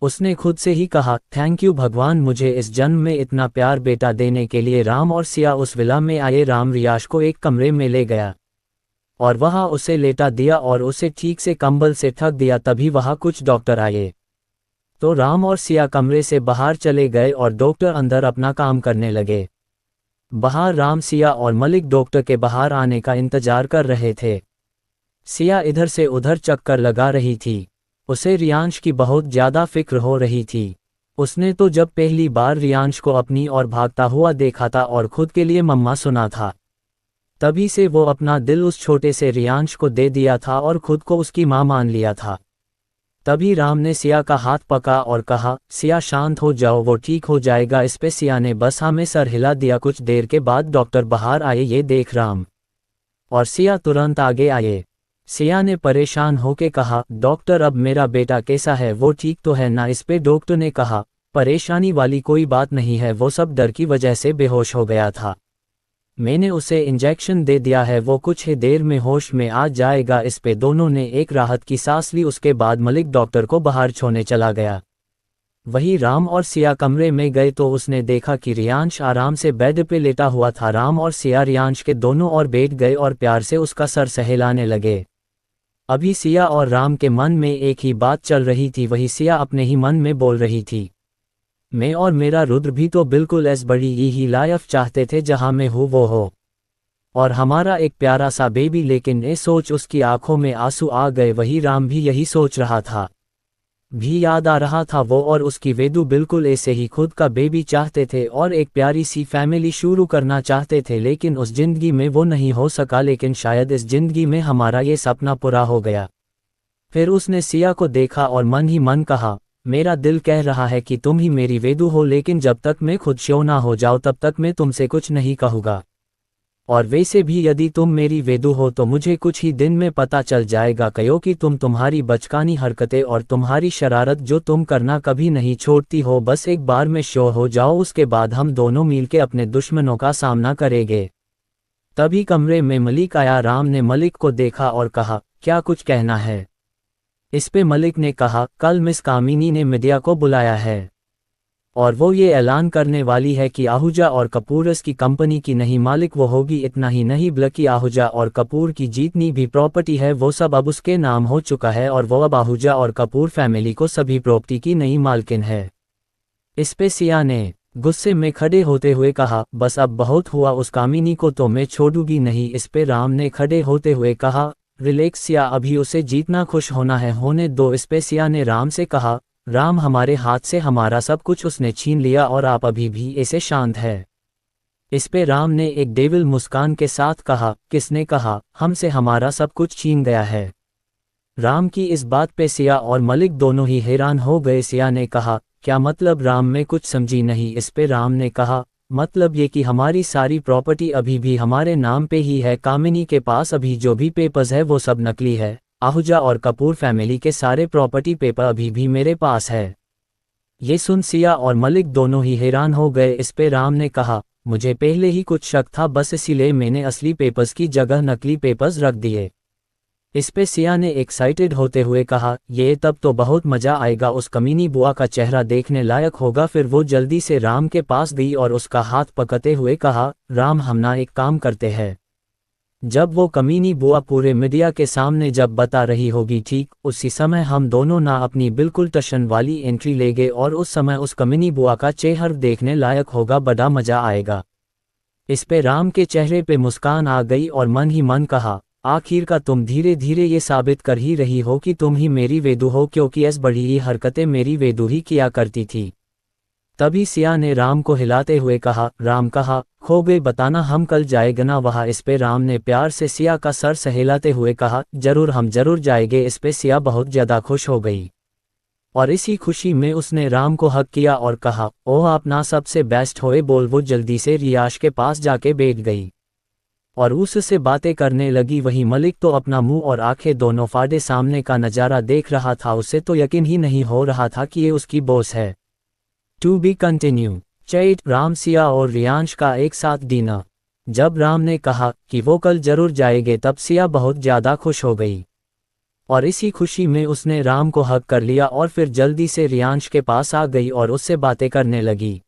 उसने खुद से ही कहा, थैंक यू भगवान, मुझे इस जन्म में इतना प्यार बेटा देने के लिए। राम और सिया उस विला में आए। राम रियांश को एक कमरे में ले गया और वहां उसे लेटा दिया और उसे ठीक से कंबल से ढक दिया। तभी वहां कुछ डॉक्टर आए तो राम और सिया कमरे से बाहर चले गए और डॉक्टर अंदर अपना काम करने लगे। बाहर राम, सिया और मलिक डॉक्टर के बाहर आने का इंतजार कर रहे थे। सिया इधर से उधर चक्कर लगा रही थी। उसे रियांश की बहुत ज़्यादा फिक्र हो रही थी। उसने तो जब पहली बार रियांश को अपनी ओर भागता हुआ देखा था और खुद के लिए मम्मा सुना था, तभी से वो अपना दिल उस छोटे से रियांश को दे दिया था और खुद को उसकी माँ मान लिया था। तभी राम ने सिया का हाथ पकड़ा और कहा, सिया शांत हो जाओ, वो ठीक हो जाएगा। इस पे सिया ने बस हाँ में सर हिला दिया। कुछ देर के बाद डॉक्टर बाहर आए। ये देख राम और सिया तुरंत आगे आए। सिया ने परेशान होके कहा, डॉक्टर अब मेरा बेटा कैसा है, वो ठीक तो है ना? इस पे डॉक्टर ने कहा, परेशानी वाली कोई बात नहीं है, वो सब डर की वजह से बेहोश हो गया था। मैंने उसे इंजेक्शन दे दिया है, वो कुछ ही देर में होश में आ जाएगा। इस पे दोनों ने एक राहत की सांस ली। उसके बाद मलिक डॉक्टर को बाहर छोड़ने चला गया। वही राम और सिया कमरे में गए तो उसने देखा कि रियांश आराम से बेड पे लेटा हुआ था। राम और सिया रियांश के दोनों ओर बैठ गए और प्यार से उसका सर सहलाने लगे। अभी सिया और राम के मन में एक ही बात चल रही थी। वही सिया अपने ही मन में बोल रही थी, मैं और मेरा रुद्र भी तो बिल्कुल ऐसी बड़ी ही लाइफ चाहते थे जहां मैं हूँ वो हो, और हमारा एक प्यारा सा बेबी। लेकिन ये सोच उसकी आंखों में आंसू आ गए। वही राम भी यही सोच रहा था। भी याद आ रहा था वो और उसकी वेदू बिल्कुल ऐसे ही खुद का बेबी चाहते थे और एक प्यारी सी फैमिली शुरू करना चाहते थे। लेकिन उस जिंदगी में वो नहीं हो सका, लेकिन शायद इस जिंदगी में हमारा ये सपना पूरा हो गया। फिर उसने सिया को देखा और मन ही मन कहा, मेरा दिल कह रहा है कि तुम ही मेरी वेदू हो, लेकिन जब तक मैं खुद श्योर ना हो जाऊं तब तक मैं तुमसे कुछ नहीं कहूँगा। और वैसे भी यदि तुम मेरी वेदू हो तो मुझे कुछ ही दिन में पता चल जाएगा, क्योंकि तुम्हारी बचकानी हरकतें और तुम्हारी शरारत जो तुम करना कभी नहीं छोड़ती हो, बस एक बार में श्योर हो जाओ, उसके बाद हम दोनों मिलके अपने दुश्मनों का सामना करेंगे। तभी कमरे में मलिक आया। राम ने मलिक को देखा और कहा, क्या कुछ कहना है? इस पे मलिक ने कहा, कल मिस कामिनी ने मीडिया को बुलाया है और वो ये ऐलान करने वाली है कि आहूजा और कपूर इसकी कंपनी की नहीं मालिक वो होगी। इतना ही नहीं बल्कि आहूजा और कपूर की जितनी भी प्रॉपर्टी है वो सब अब उसके नाम हो चुका है और वो अब आहूजा और कपूर फैमिली को सभी प्रॉपर्टी की नई मालकिन है। इस पे सिया ने गुस्से में खड़े होते हुए कहा, बस अब बहुत हुआ, उस कामिनी को तो मैं छोड़ूंगी नहीं। इस पे राम ने खड़े होते हुए कहा, रिलैक्स सिया, अभी उसे जीतना खुश होना है, होने दो। इस पे सिया ने राम से कहा, राम हमारे हाथ से हमारा सब कुछ उसने छीन लिया और आप अभी भी ऐसे शांत है। इस पे राम ने एक डेविल मुस्कान के साथ कहा, किसने कहा हमसे हमारा सब कुछ छीन गया है? राम की इस बात पे सिया और मलिक दोनों ही हैरान हो गए। सिया ने कहा, क्या मतलब? राम में कुछ समझी नहीं। इस पे राम ने कहा, मतलब ये कि हमारी सारी प्रॉपर्टी अभी भी हमारे नाम पे ही है। कामिनी के पास अभी जो भी पेपर्स है वो सब नकली है। आहूजा और कपूर फैमिली के सारे प्रॉपर्टी पेपर अभी भी मेरे पास है। ये सुन सिया और मलिक दोनों ही हैरान हो गए। इस पे राम ने कहा, मुझे पहले ही कुछ शक था, बस इसीलिए मैंने असली पेपर्स की जगह नकली पेपर्स रख दिए। इस पे सिया ने एक्साइटेड होते हुए कहा, ये तब तो बहुत मजा आएगा, उस कमीनी बुआ का चेहरा देखने लायक होगा। फिर वो जल्दी से राम के पास गई और उसका हाथ पकड़ते हुए कहा, राम हम ना एक काम करते हैं, जब वो कमीनी बुआ पूरे मीडिया के सामने जब बता रही होगी ठीक उसी समय हम दोनों ना अपनी बिल्कुल टशन वाली एंट्री लेंगे और उस समय उस कमीनी बुआ का चेहरा देखने लायक होगा, बड़ा मजा आएगा। इस पे राम के चेहरे पे मुस्कान आ गई और मन ही मन कहा, आखिर का तुम धीरे धीरे ये साबित कर ही रही हो कि तुम ही मेरी वेदू हो, क्योंकि ऐसी बड़ी ही हरकतें मेरी वेदू ही किया करती थी। तभी सिया ने राम को हिलाते हुए कहा, राम कहा, खोबे बताना हम कल जाएगा ना वहाँ? इस पे राम ने प्यार से सिया का सर सहलाते हुए कहा, जरूर, हम जरूर जाएंगे। इस पे सिया बहुत ज़्यादा खुश हो गई और इसी खुशी में उसने राम को हक किया और कहा, ओह आप ना सबसे बेस्ट होए बोल। वो जल्दी से रियाश के पास जाके बैठ गई और उससे बातें करने लगी। वहीं मलिक तो अपना मुंह और आंखें दोनों फाड़े सामने का नज़ारा देख रहा था। उसे तो यकीन ही नहीं हो रहा था कि ये उसकी बॉस है। To be continue. Chat. Ram, Siya और रियांश का एक साथ डिनर। जब राम ने कहा कि वो कल जरूर जाएंगे तब सिया बहुत ज़्यादा खुश हो गई और इसी खुशी में उसने राम को हक कर लिया और फिर जल्दी से रियांश के पास आ गई और उससे बातें करने लगी।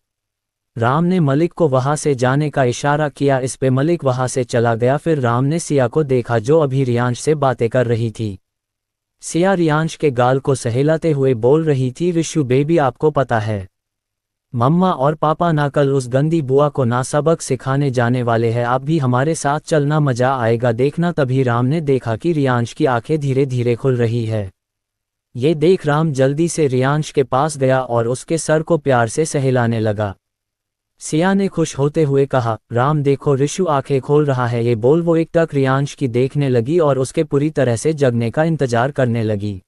राम ने मलिक को वहाँ से जाने का इशारा किया। इस पे मलिक वहाँ से चला गया। फिर राम ने सिया को देखा जो अभी रियांश से बातें कर रही थी। सिया रियांश के गाल को सहलाते हुए बोल रही थी, रिशु बेबी आपको पता है मम्मा और पापा ना कल उस गंदी बुआ को ना सबक सिखाने जाने वाले हैं, आप भी हमारे साथ चलना, मजा आएगा देखना। तभी राम ने देखा कि रियांश की आंखें धीरे धीरे खुल रही है। ये देख राम जल्दी से रियांश के पास गया और उसके सर को प्यार से सहलाने लगा। सिया ने खुश होते हुए कहा, राम देखो रिशु आंखें खोल रहा है। ये बोल वो एक टक रियांश की देखने लगी और उसके पूरी तरह से जगने का इंतजार करने लगी।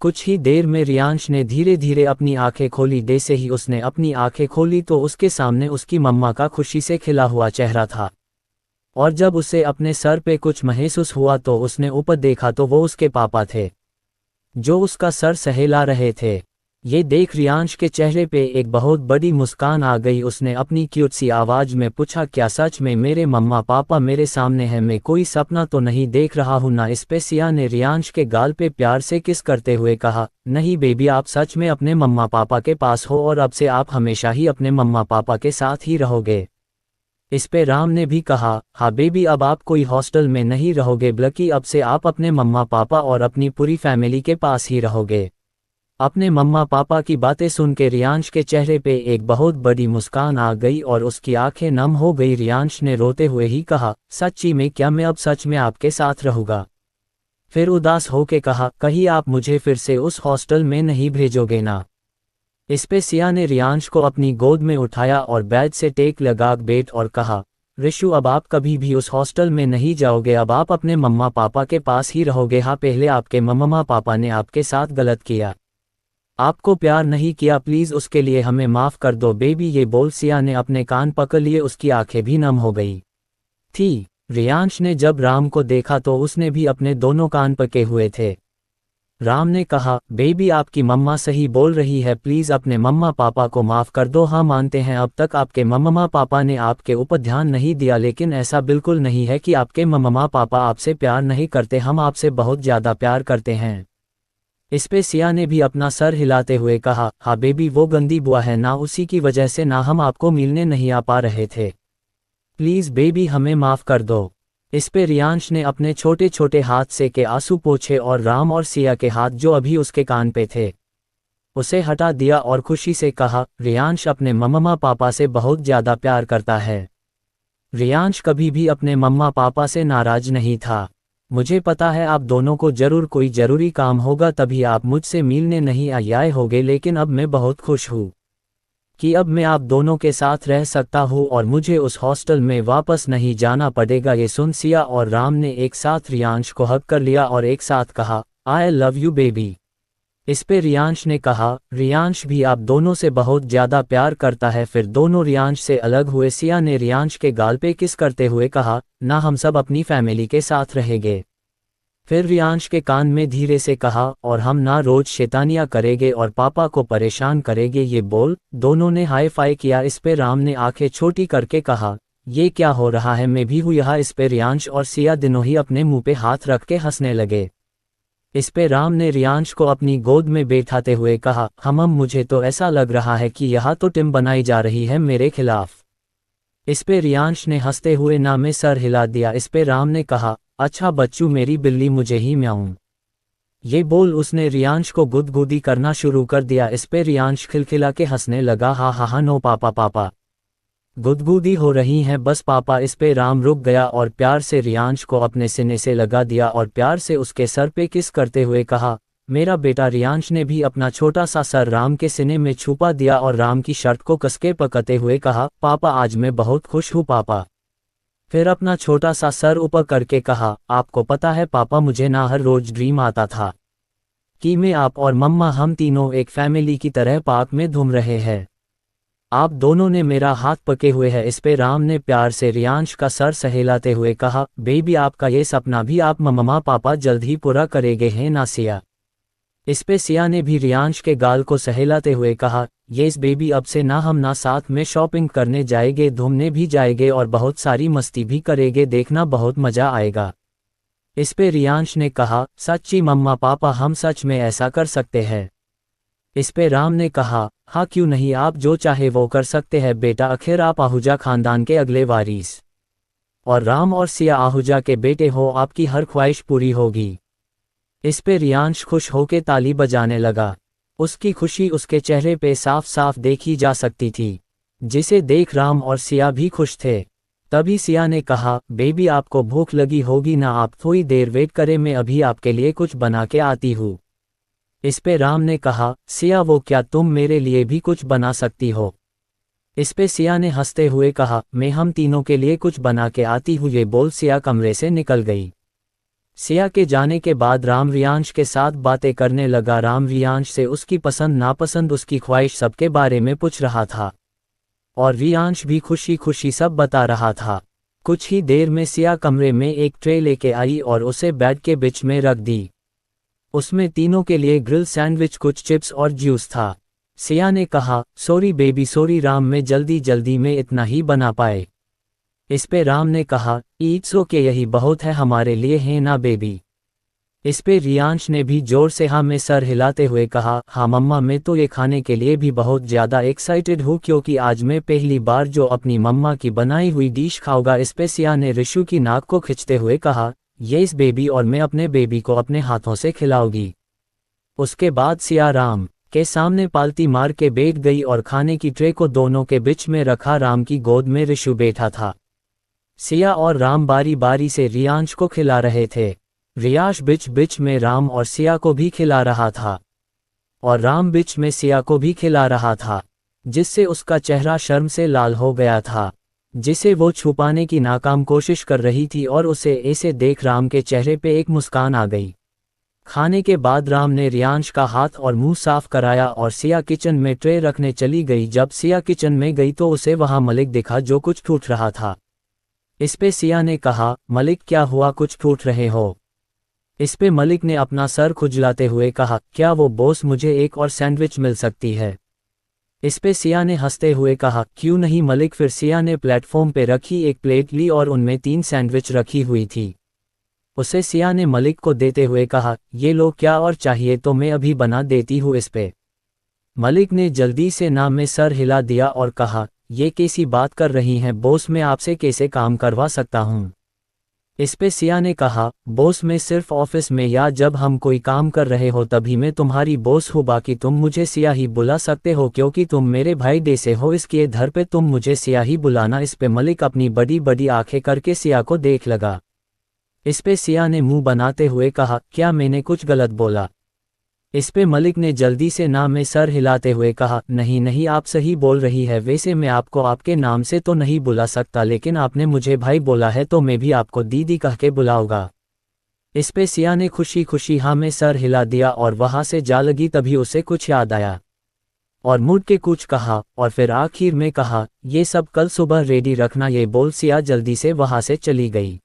कुछ ही देर में रियांश ने धीरे धीरे अपनी आंखें खोली। जैसे ही उसने अपनी आंखें खोली तो उसके सामने उसकी मम्मा का खुशी से खिला हुआ चेहरा था और जब उसे अपने सर पे कुछ महसूस हुआ तो उसने ऊपर देखा तो वो उसके पापा थे जो उसका सर सहला रहे थे। ये देख रियांश के चेहरे पे एक बहुत बड़ी मुस्कान आ गई। उसने अपनी क्यूट सी आवाज में पूछा, क्या सच में मेरे मम्मा पापा मेरे सामने हैं? मैं कोई सपना तो नहीं देख रहा हूं ना? इस पे सिया ने रियांश के गाल पे प्यार से किस करते हुए कहा, नहीं बेबी आप सच में अपने मम्मा पापा के पास हो और अब से आप हमेशा ही अपने मम्मा पापा के साथ ही रहोगे। इस पे राम ने भी कहा, हाँ बेबी अब आप कोई हॉस्टल में नहीं रहोगे बल्कि अब से आप अपने मम्मा पापा और अपनी पूरी फैमिली के पास ही रहोगे। अपने मम्मा पापा की बातें सुन के रियांश के चेहरे पे एक बहुत बड़ी मुस्कान आ गई और उसकी आंखें नम हो गई। रियांश ने रोते हुए ही कहा, सच्ची में क्या मैं अब सच में आपके साथ रहूँगा? फिर उदास होके कहा, कहीं आप मुझे फिर से उस हॉस्टल में नहीं भेजोगे ना? इस पे सिया ने रियांश को अपनी गोद में उठाया और बैग से टेक लगा बैठ और कहा, रिशु अब आप कभी भी उस हॉस्टल में नहीं जाओगे, अब आप अपने मम्मा पापा के पास ही रहोगे। हाँ पहले आपके मम्मा पापा ने आपके साथ गलत किया, आपको प्यार नहीं किया, प्लीज़ उसके लिए हमें माफ़ कर दो बेबी। ये बोल सिया ने अपने कान पकड़ लिए, उसकी आंखें भी नम हो गई थी। रियांश ने जब राम को देखा तो उसने भी अपने दोनों कान पके हुए थे। राम ने कहा, बेबी आपकी मम्मा सही बोल रही है, प्लीज़ अपने मम्मा पापा को माफ़ कर दो। हाँ मानते हैं अब तक आपके मम्मा पापा ने आपके ऊपर ध्यान नहीं दिया, लेकिन ऐसा बिल्कुल नहीं है कि आपके मम्मा पापा आपसे प्यार नहीं करते, हम आपसे बहुत ज़्यादा प्यार करते हैं। इस पे सिया ने भी अपना सर हिलाते हुए कहा, हाँ बेबी वो गंदी बुआ है ना, उसी की वजह से ना हम आपको मिलने नहीं आ पा रहे थे, प्लीज़ बेबी हमें माफ़ कर दो। इस पे रियांश ने अपने छोटे छोटे हाथ से के आंसू पोंछे और राम और सिया के हाथ जो अभी उसके कान पे थे उसे हटा दिया और खुशी से कहा, रियांश अपने मम्मा पापा से बहुत ज़्यादा प्यार करता है। रियांश कभी भी अपने मम्मा पापा से नाराज नहीं था। मुझे पता है आप दोनों को जरूर कोई ज़रूरी काम होगा तभी आप मुझसे मिलने नहीं आए होगे, लेकिन अब मैं बहुत खुश हूँ कि अब मैं आप दोनों के साथ रह सकता हूँ और मुझे उस हॉस्टल में वापस नहीं जाना पड़ेगा। ये सुन सिया और राम ने एक साथ रियांश को हग कर लिया और एक साथ कहा, आई लव यू बेबी। इस पे रियांश ने कहा, रियांश भी आप दोनों से बहुत ज़्यादा प्यार करता है। फिर दोनों रियांश से अलग हुए। सिया ने रियांश के गाल पे किस करते हुए कहा, ना हम सब अपनी फैमिली के साथ रहेंगे। फिर रियांश के कान में धीरे से कहा, और हम ना रोज शैतानियां करेंगे और पापा को परेशान करेंगे। ये बोल दोनों ने हाई फाई किया। इस पे राम ने आंखें छोटी करके कहा, ये क्या हो रहा है, मैं भी हूँ यहाँ। इस पे रियांश और सिया दोनों ही अपने मुंह पे हाथ रख के हंसने लगे। इस पे राम ने रियांश को अपनी गोद में बैठाते हुए कहा, हम मुझे तो ऐसा लग रहा है कि यहाँ तो टीम बनाई जा रही है मेरे खिलाफ। इस पे रियांश ने हंसते हुए ना में सर हिला दिया। इस पे राम ने कहा, अच्छा बच्चू मेरी बिल्ली मुझे ही म्याऊं। ये बोल उसने रियांश को गुदगुदी करना शुरू कर दिया। इस पे रियांश खिलखिला के हंसने लगा, हा हा हा नो पापा पापा गुदगुदी हो रही हैं बस पापा। इस पे राम रुक गया और प्यार से रियांश को अपने सीने से लगा दिया और प्यार से उसके सर पे किस करते हुए कहा, मेरा बेटा। रियांश ने भी अपना छोटा सा सर राम के सीने में छुपा दिया और राम की शर्ट को कसके पकड़ते हुए कहा, पापा आज मैं बहुत खुश हूँ पापा। फिर अपना छोटा सा सर ऊपर करके कहा, आपको पता है पापा मुझे ना हर रोज ड्रीम आता था कि मैं आप और मम्मा हम तीनों एक फैमिली की तरह पार्क में घूम रहे हैं। आप दोनों ने मेरा हाथ पके हुए हैं। इस पे राम ने प्यार से रियांश का सर सहलाते हुए कहा, बेबी आपका ये सपना भी आप मम्मा पापा जल्द ही पूरा करेंगे हैं ना सिया। इस पे सिया ने भी रियांश के गाल को सहलाते हुए कहा, येस बेबी अब से ना हम ना साथ में शॉपिंग करने जाएंगे, घूमने भी जाएंगे और बहुत सारी मस्ती भी करेंगे, देखना बहुत मजा आएगा। इस पे रियांश ने कहा, सच्ची मम्मा पापा हम सच में ऐसा कर सकते हैं। इस पे राम ने कहा, हाँ क्यों नहीं, आप जो चाहे वो कर सकते हैं बेटा, आखिर आप आहूजा खानदान के अगले वारिस और राम और सिया आहूजा के बेटे हो, आपकी हर ख्वाहिश पूरी होगी। इस पे रियांश खुश होके ताली बजाने लगा। उसकी खुशी उसके चेहरे पे साफ साफ देखी जा सकती थी, जिसे देख राम और सिया भी खुश थे। तभी सिया ने कहा, बेबी आपको भूख लगी होगी ना, आप थोड़ी देर वेट करें, मैं अभी आपके लिए कुछ बना के आती हूँ। इस पे राम ने कहा, सिया वो क्या, तुम मेरे लिए भी कुछ बना सकती हो। इस पे सिया ने हंसते हुए कहा, मैं हम तीनों के लिए कुछ बना के आती हूँ। ये बोल सिया कमरे से निकल गई। सिया के जाने के बाद राम रियांश के साथ बातें करने लगा। राम रियांश से उसकी पसंद नापसंद उसकी ख्वाहिश सबके बारे में पूछ रहा था और रियांश भी खुशी खुशी सब बता रहा था। कुछ ही देर में सिया कमरे में एक ट्रे लेके आई और उसे बेड के बीच में रख दी। उसमें तीनों के लिए ग्रिल सैंडविच, कुछ चिप्स और जूस था। सिया ने कहा, सॉरी बेबी सॉरी राम, मैं जल्दी में इतना ही बना पाए। इस पे राम ने कहा, इट्स ओके, यही बहुत है हमारे लिए, है ना बेबी। इस पे रियांश ने भी जोर से हाँ में सर हिलाते हुए कहा, हाँ मम्मा मैं तो ये खाने के लिए भी बहुत ज़्यादा एक्साइटेड हूँ, क्योंकि आज मैं पहली बार जो अपनी मम्मा की बनाई हुई डिश खाऊंगा। इस पे सिया ने रिशु की नाक को खींचते हुए कहा, येस बेबी, और मैं अपने बेबी को अपने हाथों से खिलाऊंगी। उसके बाद सिया राम के सामने पालती मार के बैठ गई और खाने की ट्रे को दोनों के बीच में रखा। राम की गोद में रिशु बैठा था। सिया और राम बारी बारी से रियांश को खिला रहे थे। रियांश बीच बीच में राम और सिया को भी खिला रहा था और राम बीच में सिया को भी खिला रहा था, जिससे उसका चेहरा शर्म से लाल हो गया था, जिसे वो छुपाने की नाकाम कोशिश कर रही थी। और उसे ऐसे देख राम के चेहरे पे एक मुस्कान आ गई। खाने के बाद राम ने रियांश का हाथ और मुंह साफ कराया और सिया किचन में ट्रे रखने चली गई। जब सिया किचन में गई तो उसे वहां मलिक दिखा जो कुछ ठूठ रहा था। इस पे सिया ने कहा, मलिक क्या हुआ, कुछ ठूठ रहे हो? इस पे मलिक ने अपना सर खुजलाते हुए कहा, क्या वो बॉस, मुझे एक और सैंडविच मिल सकती है? इस पे सिया ने हंसते हुए कहा, क्यों नहीं मलिक। फिर सिया ने प्लेटफॉर्म पे रखी एक प्लेट ली और उनमें 3 सैंडविच रखी हुई थी। उसे सिया ने मलिक को देते हुए कहा, ये लो, क्या और चाहिए तो मैं अभी बना देती हूँ। इस पे मलिक ने जल्दी से ना में सर हिला दिया और कहा, ये कैसी बात कर रही हैं बॉस, मैं आपसे कैसे काम करवा सकता हूँ? इस पे सिया ने कहा, बॉस मैं सिर्फ ऑफिस में या जब हम कोई काम कर रहे हो तभी मैं तुम्हारी बॉस हूँ, बाकी तुम मुझे सिया ही बुला सकते हो क्योंकि तुम मेरे भाई जैसे हो, इसके धर पे तुम मुझे सिया ही बुलाना। इस पे मलिक अपनी बड़ी बड़ी आंखें करके सिया को देख लगा। इस पे सिया ने मुंह बनाते हुए कहा, क्या मैंने कुछ गलत बोला? इस पे मलिक ने जल्दी से ना में सर हिलाते हुए कहा, नहीं नहीं आप सही बोल रही है, वैसे मैं आपको आपके नाम से तो नहीं बुला सकता, लेकिन आपने मुझे भाई बोला है तो मैं भी आपको दीदी कह के बुलाऊंगा। इस पे सिया ने खुशी खुशी हाँ में सर हिला दिया और वहां से जा लगी। तभी उसे कुछ याद आया और मुड़ के कुछ कहा और फिर आखिर में कहा, ये सब कल सुबह रेडी रखना। ये बोल सिया जल्दी से वहां से चली गई।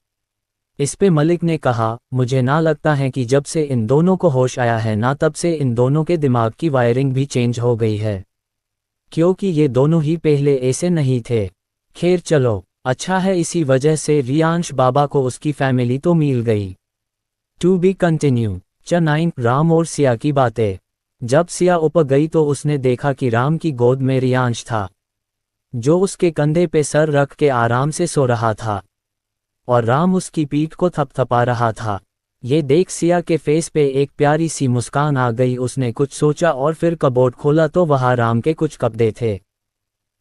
इस पे मलिक ने कहा, मुझे ना लगता है कि जब से इन दोनों को होश आया है ना तब से इन दोनों के दिमाग की वायरिंग भी चेंज हो गई है, क्योंकि ये दोनों ही पहले ऐसे नहीं थे। खैर चलो, अच्छा है, इसी वजह से रियांश बाबा को उसकी फैमिली तो मिल गई। To be continue. च9 राम और सिया की बातें। जब सिया ऊपर गई तो उसने देखा कि राम की गोद में रियांश था, जो उसके कंधे पे सर रख के आराम से सो रहा था और राम उसकी पीठ को थपथपा रहा था। ये देख सिया के फेस पे एक प्यारी सी मुस्कान आ गई। उसने कुछ सोचा और फिर कबोर्ड खोला तो वहाँ राम के कुछ कपड़े थे।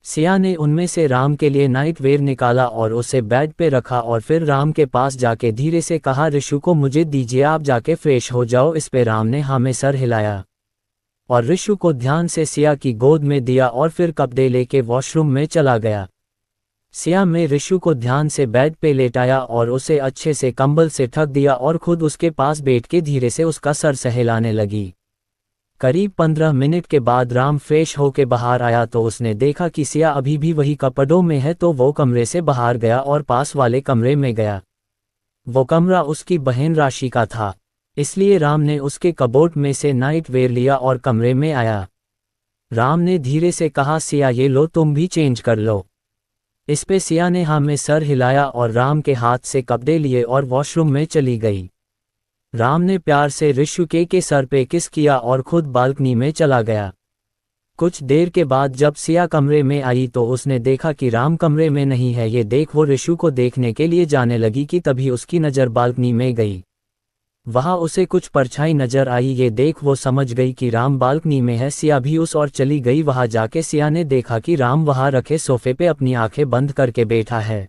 सिया ने उनमें से राम के लिए नाइट वेयर निकाला और उसे बेड पे रखा और फिर राम के पास जाके धीरे से कहा, ऋषु को मुझे दीजिए, आप जाके फ्रेश हो जाओ। इस पे राम ने हाँ में सर हिलाया और ऋषु को ध्यान से सिया की गोद में दिया और फिर कपड़े लेके वॉशरूम में चला गया। सिया में ऋषु को ध्यान से बेड पे लेटाया और उसे अच्छे से कंबल से ढक दिया और खुद उसके पास बैठ के धीरे से उसका सर सहलाने लगी। करीब 15 मिनट के बाद राम फ्रेश होके बाहर आया तो उसने देखा कि सिया अभी भी वही कपड़ों में है, तो वो कमरे से बाहर गया और पास वाले कमरे में गया। वो कमरा उसकी बहन राशि का था, इसलिए राम ने उसके कबोर्ड में से नाइट वेयर लिया और कमरे में आया। राम ने धीरे से कहा, सिया ये लो, तुम भी चेंज कर लो। इस पे सिया ने हाँ में सर हिलाया और राम के हाथ से कपड़े लिए और वॉशरूम में चली गई। राम ने प्यार से ऋषु के सर पे किस किया और खुद बालकनी में चला गया। कुछ देर के बाद जब सिया कमरे में आई तो उसने देखा कि राम कमरे में नहीं है। ये देख वो ऋषु को देखने के लिए जाने लगी कि तभी उसकी नज़र बालकनी में गई। वहां उसे कुछ परछाई नजर आई। ये देख वो समझ गई कि राम बालकनी में है। सिया भी उस ओर चली गई। वहां जाके सिया ने देखा कि राम वहां रखे सोफे पे अपनी आंखें बंद करके बैठा है।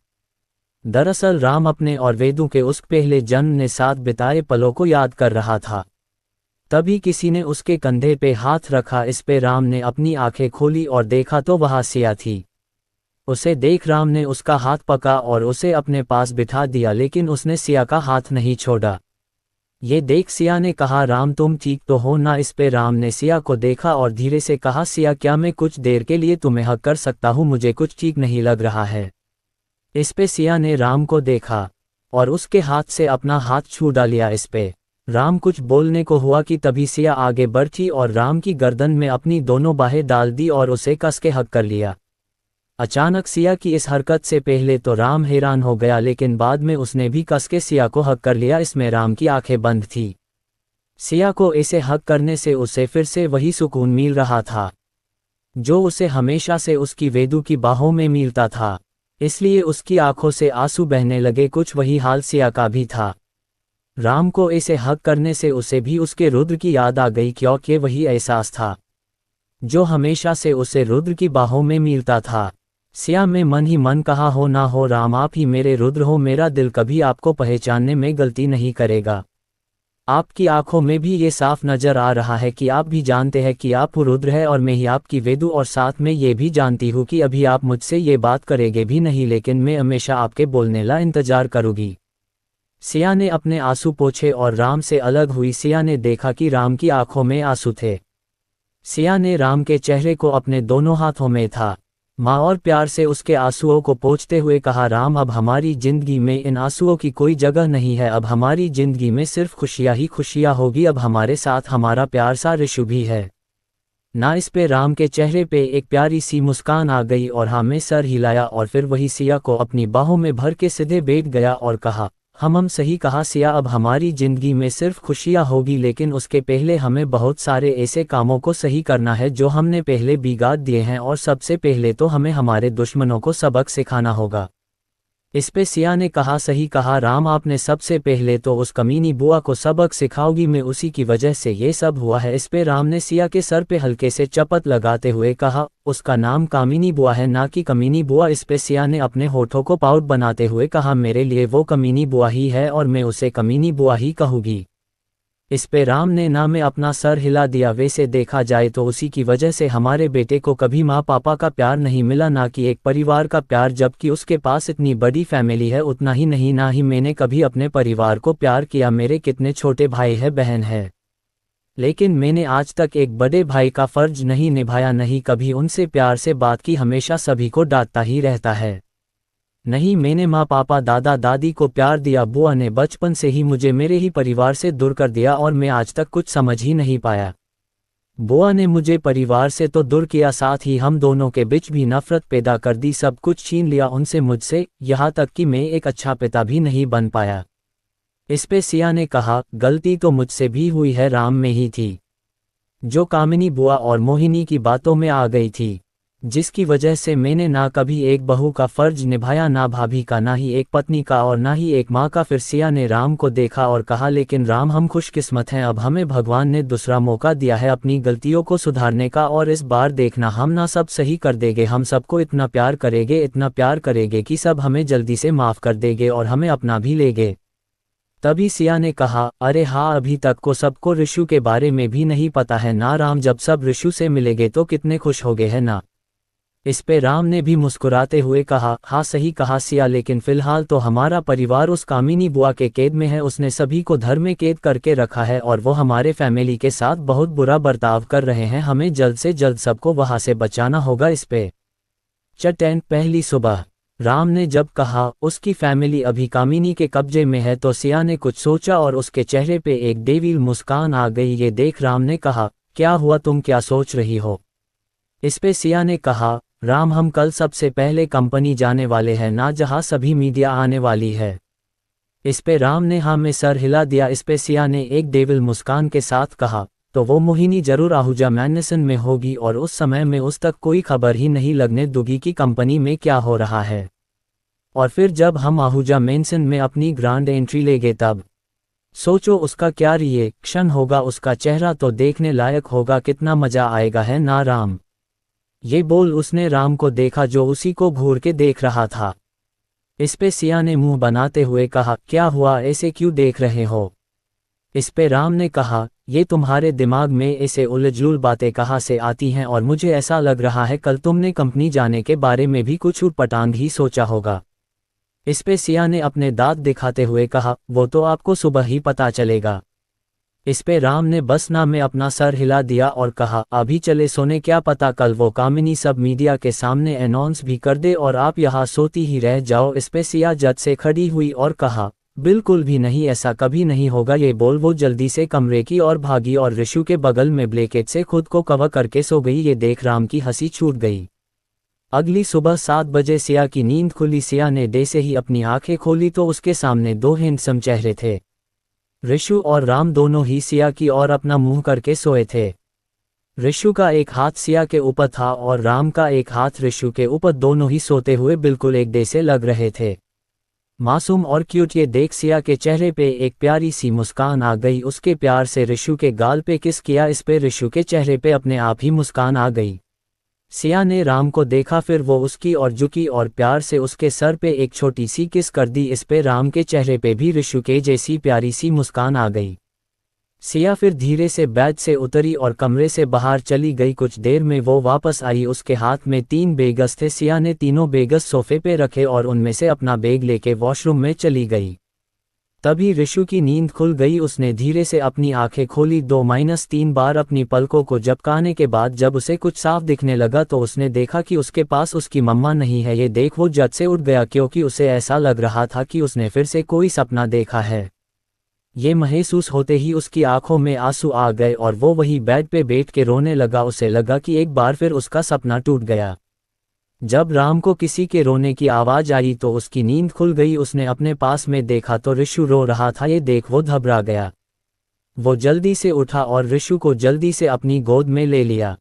दरअसल राम अपने और वेदू के उस पहले जन्म ने साथ बिताए पलों को याद कर रहा था। तभी किसी ने उसके कंधे पे हाथ रखा। इस पे राम ने अपनी आंखें खोली और देखा तो वहां सिया थी। उसे देख राम ने उसका हाथ पकड़ा और उसे अपने पास बिठा दिया, लेकिन उसने सिया का हाथ नहीं छोड़ा। ये देख सिया ने कहा, राम तुम ठीक तो हो ना? इस पे राम ने सिया को देखा और धीरे से कहा, सिया क्या मैं कुछ देर के लिए तुम्हें हक कर सकता हूँ? मुझे कुछ ठीक नहीं लग रहा है। इस पे सिया ने राम को देखा और उसके हाथ से अपना हाथ छू डालिया। इस पे राम कुछ बोलने को हुआ कि तभी सिया आगे बढ़ी और राम की गर्दन में अपनी दोनों बाहें डाल दी और उसे कस के हक कर लिया। अचानक सिया की इस हरकत से पहले तो राम हैरान हो गया, लेकिन बाद में उसने भी कस के सिया को हक कर लिया। इसमें राम की आंखें बंद थी। सिया को ऐसे हक करने से उसे फिर से वही सुकून मिल रहा था जो उसे हमेशा से उसकी वेदू की बाहों में मिलता था, इसलिए उसकी आंखों से आंसू बहने लगे। कुछ वही हाल सिया का भी था। राम को ऐसे हक करने से उसे भी उसके रुद्र की याद आ गई, क्योंकि वही एहसास था जो हमेशा से उसे रुद्र की बाहों में मिलता था। सिया में मन ही मन कहा, हो ना हो राम, आप ही मेरे रुद्र हो। मेरा दिल कभी आपको पहचानने में गलती नहीं करेगा। आपकी आंखों में भी ये साफ नजर आ रहा है कि आप भी जानते हैं कि आप रुद्र है और मैं ही आपकी वेदू, और साथ में ये भी जानती हूँ कि अभी आप मुझसे ये बात करेंगे भी नहीं, लेकिन मैं हमेशा आपके बोलने ला इंतजार करूँगी। सिया ने अपने आंसू पोंछे और राम से अलग हुई। सिया ने देखा कि राम की आंखों में आंसू थे। सिया ने राम के चेहरे को अपने दोनों हाथों में था माँ और प्यार से उसके आंसुओं को पोंछते हुए कहा, राम अब हमारी जिंदगी में इन आंसुओं की कोई जगह नहीं है। अब हमारी जिंदगी में सिर्फ खुशियाँ ही खुशियाँ होगी। अब हमारे साथ हमारा प्यार सा ऋषु भी है ना। इस पे राम के चेहरे पे एक प्यारी सी मुस्कान आ गई और हाँ में सर हिलाया और फिर वही सिया को अपनी बाहों में भर के सीधे बैठ गया और कहा, हम सही कहा सिया, अब हमारी जिंदगी में सिर्फ खुशियाँ होगी, लेकिन उसके पहले हमें बहुत सारे ऐसे कामों को सही करना है जो हमने पहले बिगाड़ दिए हैं, और सबसे पहले तो हमें हमारे दुश्मनों को सबक सिखाना होगा। इस पे सिया ने कहा, सही कहा राम, आपने सबसे पहले तो उस कमीनी बुआ को सबक सिखाओगी, मैं उसी की वजह से ये सब हुआ है। इस पे राम ने सिया के सर पे हल्के से चपत लगाते हुए कहा, उसका नाम कामिनी बुआ है ना कि कमीनी बुआ। इस पे सिया ने अपने होठों को पाउट बनाते हुए कहा, मेरे लिए वो कमीनी बुआ ही है और मैं उसे कमीनी बुआ ही कहूँगी। इस पे राम ने ना में अपना सर हिला दिया। वैसे देखा जाए तो उसी की वजह से हमारे बेटे को कभी माँ पापा का प्यार नहीं मिला, ना कि एक परिवार का प्यार, जबकि उसके पास इतनी बड़ी फैमिली है। उतना ही नहीं, ना ही मैंने कभी अपने परिवार को प्यार किया। मेरे कितने छोटे भाई है बहन है, लेकिन मैंने आज तक एक बड़े भाई का फर्ज नहीं निभाया, नहीं कभी उनसे प्यार से बात की, हमेशा सभी को डांटता ही रहता है। नहीं, मैंने माँ पापा दादा दादी को प्यार दिया। बुआ ने बचपन से ही मुझे मेरे ही परिवार से दूर कर दिया और मैं आज तक कुछ समझ ही नहीं पाया। बुआ ने मुझे परिवार से तो दूर किया, साथ ही हम दोनों के बीच भी नफरत पैदा कर दी, सब कुछ छीन लिया उनसे मुझसे, यहाँ तक कि मैं एक अच्छा पिता भी नहीं बन पाया। इस पे सिया ने कहा, गलती तो मुझसे भी हुई है, राम में ही थी जो कामिनी बुआ और मोहिनी की बातों में आ गई थी, जिसकी वजह से मैंने ना कभी एक बहू का फर्ज निभाया, ना भाभी का, ना ही एक पत्नी का और ना ही एक माँ का। फिर सिया ने राम को देखा और कहा, लेकिन राम, हम खुशकिस्मत हैं, अब हमें भगवान ने दूसरा मौका दिया है अपनी गलतियों को सुधारने का, और इस बार देखना हम ना सब सही कर देंगे। हम सबको इतना प्यार करेंगे, इतना प्यार करेंगे कि सब हमें जल्दी से माफ़ कर देंगे और हमें अपना भी लेंगे। तभी सिया ने कहा, अरे हाँ, अभी तक को सबको ऋषु के बारे में भी नहीं पता है ना राम, जब सब ऋषु से मिलेंगे तो कितने खुश हो गए हैं ना। इस पे राम ने भी मुस्कुराते हुए कहा, हाँ सही कहा सिया, लेकिन फिलहाल तो हमारा परिवार उस कामिनी बुआ के कैद में है। उसने सभी को घर में कैद करके रखा है और वो हमारे फैमिली के साथ बहुत बुरा बर्ताव कर रहे हैं। हमें जल्द से जल्द सबको वहां से बचाना होगा। इस पे चटैन पहली सुबह राम ने जब कहा उसकी फैमिली अभी कामिनी के कब्जे में है, तो सिया ने कुछ सोचा और उसके चेहरे पे एक देवील मुस्कान आ गई। ये देख राम ने कहा, क्या हुआ, तुम क्या सोच रही हो। इस पे सिया ने कहा, राम, हम कल सबसे पहले कंपनी जाने वाले हैं ना, जहां सभी मीडिया आने वाली है। इस पे राम ने हाँ में सर हिला दिया। इस पे सिया ने एक देविल मुस्कान के साथ कहा, तो वो मोहिनी जरूर आहूजा मैनसन में होगी और उस समय में उस तक कोई खबर ही नहीं लगने दूंगी कि कंपनी में क्या हो रहा है। और फिर जब हम आहूजा मैनसन में अपनी ग्रांड एंट्री लेंगे तब सोचो उसका क्या रिएक्शन होगा, उसका चेहरा तो देखने लायक होगा, कितना मजा आएगा है ना राम। ये बोल उसने राम को देखा जो उसी को घूर के देख रहा था। इस पे सिया ने मुंह बनाते हुए कहा, क्या हुआ, ऐसे क्यों देख रहे हो। इस पे राम ने कहा, ये तुम्हारे दिमाग में ऐसे उलझुल बातें कहाँ से आती हैं, और मुझे ऐसा लग रहा है कल तुमने कंपनी जाने के बारे में भी कुछ उटपटांग ही सोचा होगा। इस पे सिया ने अपने दांत दिखाते हुए कहा, वो तो आपको सुबह ही पता चलेगा। इस पे राम ने बस ना में अपना सर हिला दिया और कहा, अभी चले सोने, क्या पता कल वो कामिनी सब मीडिया के सामने अनाउंस भी कर दे और आप यहाँ सोती ही रह जाओ। इस पे सिया जद से खड़ी हुई और कहा, बिल्कुल भी नहीं, ऐसा कभी नहीं होगा। ये बोल वो जल्दी से कमरे की ओर भागी और ऋषु के बगल में ब्लैंकेट से खुद को कवर करके सो गई। ये देख राम की हंसी छूट गई। अगली सुबह 7 बजे सिया की नींद खुली। सिया ने जैसे ही अपनी आंखें खोली तो उसके सामने 2 हैंडसम चेहरे थे। ऋषु और राम दोनों ही सिया की ओर अपना मुंह करके सोए थे। ऋषु का एक हाथ सिया के ऊपर था और राम का एक हाथ ऋषु के ऊपर, दोनों ही सोते हुए बिल्कुल एक जैसे लग रहे थे, मासूम और क्यूट। ये देख सिया के चेहरे पे एक प्यारी सी मुस्कान आ गई। उसके प्यार से ऋषु के गाल पे किस किया। इस पे ऋषु के चेहरे पे अपने आप ही मुस्कान आ गई। सिया ने राम को देखा, फिर वो उसकी ओर झुकी और प्यार से उसके सर पे एक छोटी सी किस कर दी। इस पे राम के चेहरे पे भी ऋषु के जैसी प्यारी सी मुस्कान आ गई। सिया फिर धीरे से बेड से उतरी और कमरे से बाहर चली गई। कुछ देर में वो वापस आई, उसके हाथ में 3 बैग्स थे। सिया ने तीनों बैग्स सोफे पे रखे और उनमें से अपना बैग लेके वॉशरूम में चली गई। तभी ऋषु की नींद खुल गई। उसने धीरे से अपनी आंखें खोली। 2-3 बार अपनी पलकों को झपकाने के बाद जब उसे कुछ साफ दिखने लगा तो उसने देखा कि उसके पास उसकी मम्मा नहीं है। ये देख वो झट से उठ गया क्योंकि उसे ऐसा लग रहा था कि उसने फिर से कोई सपना देखा है। ये महसूस होते ही उसकी आंखों में आंसू आ गए और वो वही बेड पे बैठ के रोने लगा। उसे लगा कि एक बार फिर उसका सपना टूट गया। जब राम को किसी के रोने की आवाज आई तो उसकी नींद खुल गई। उसने अपने पास में देखा तो ऋषु रो रहा था। ये देख वो घबरा गया। वो जल्दी से उठा और ऋषु को जल्दी से अपनी गोद में ले लिया।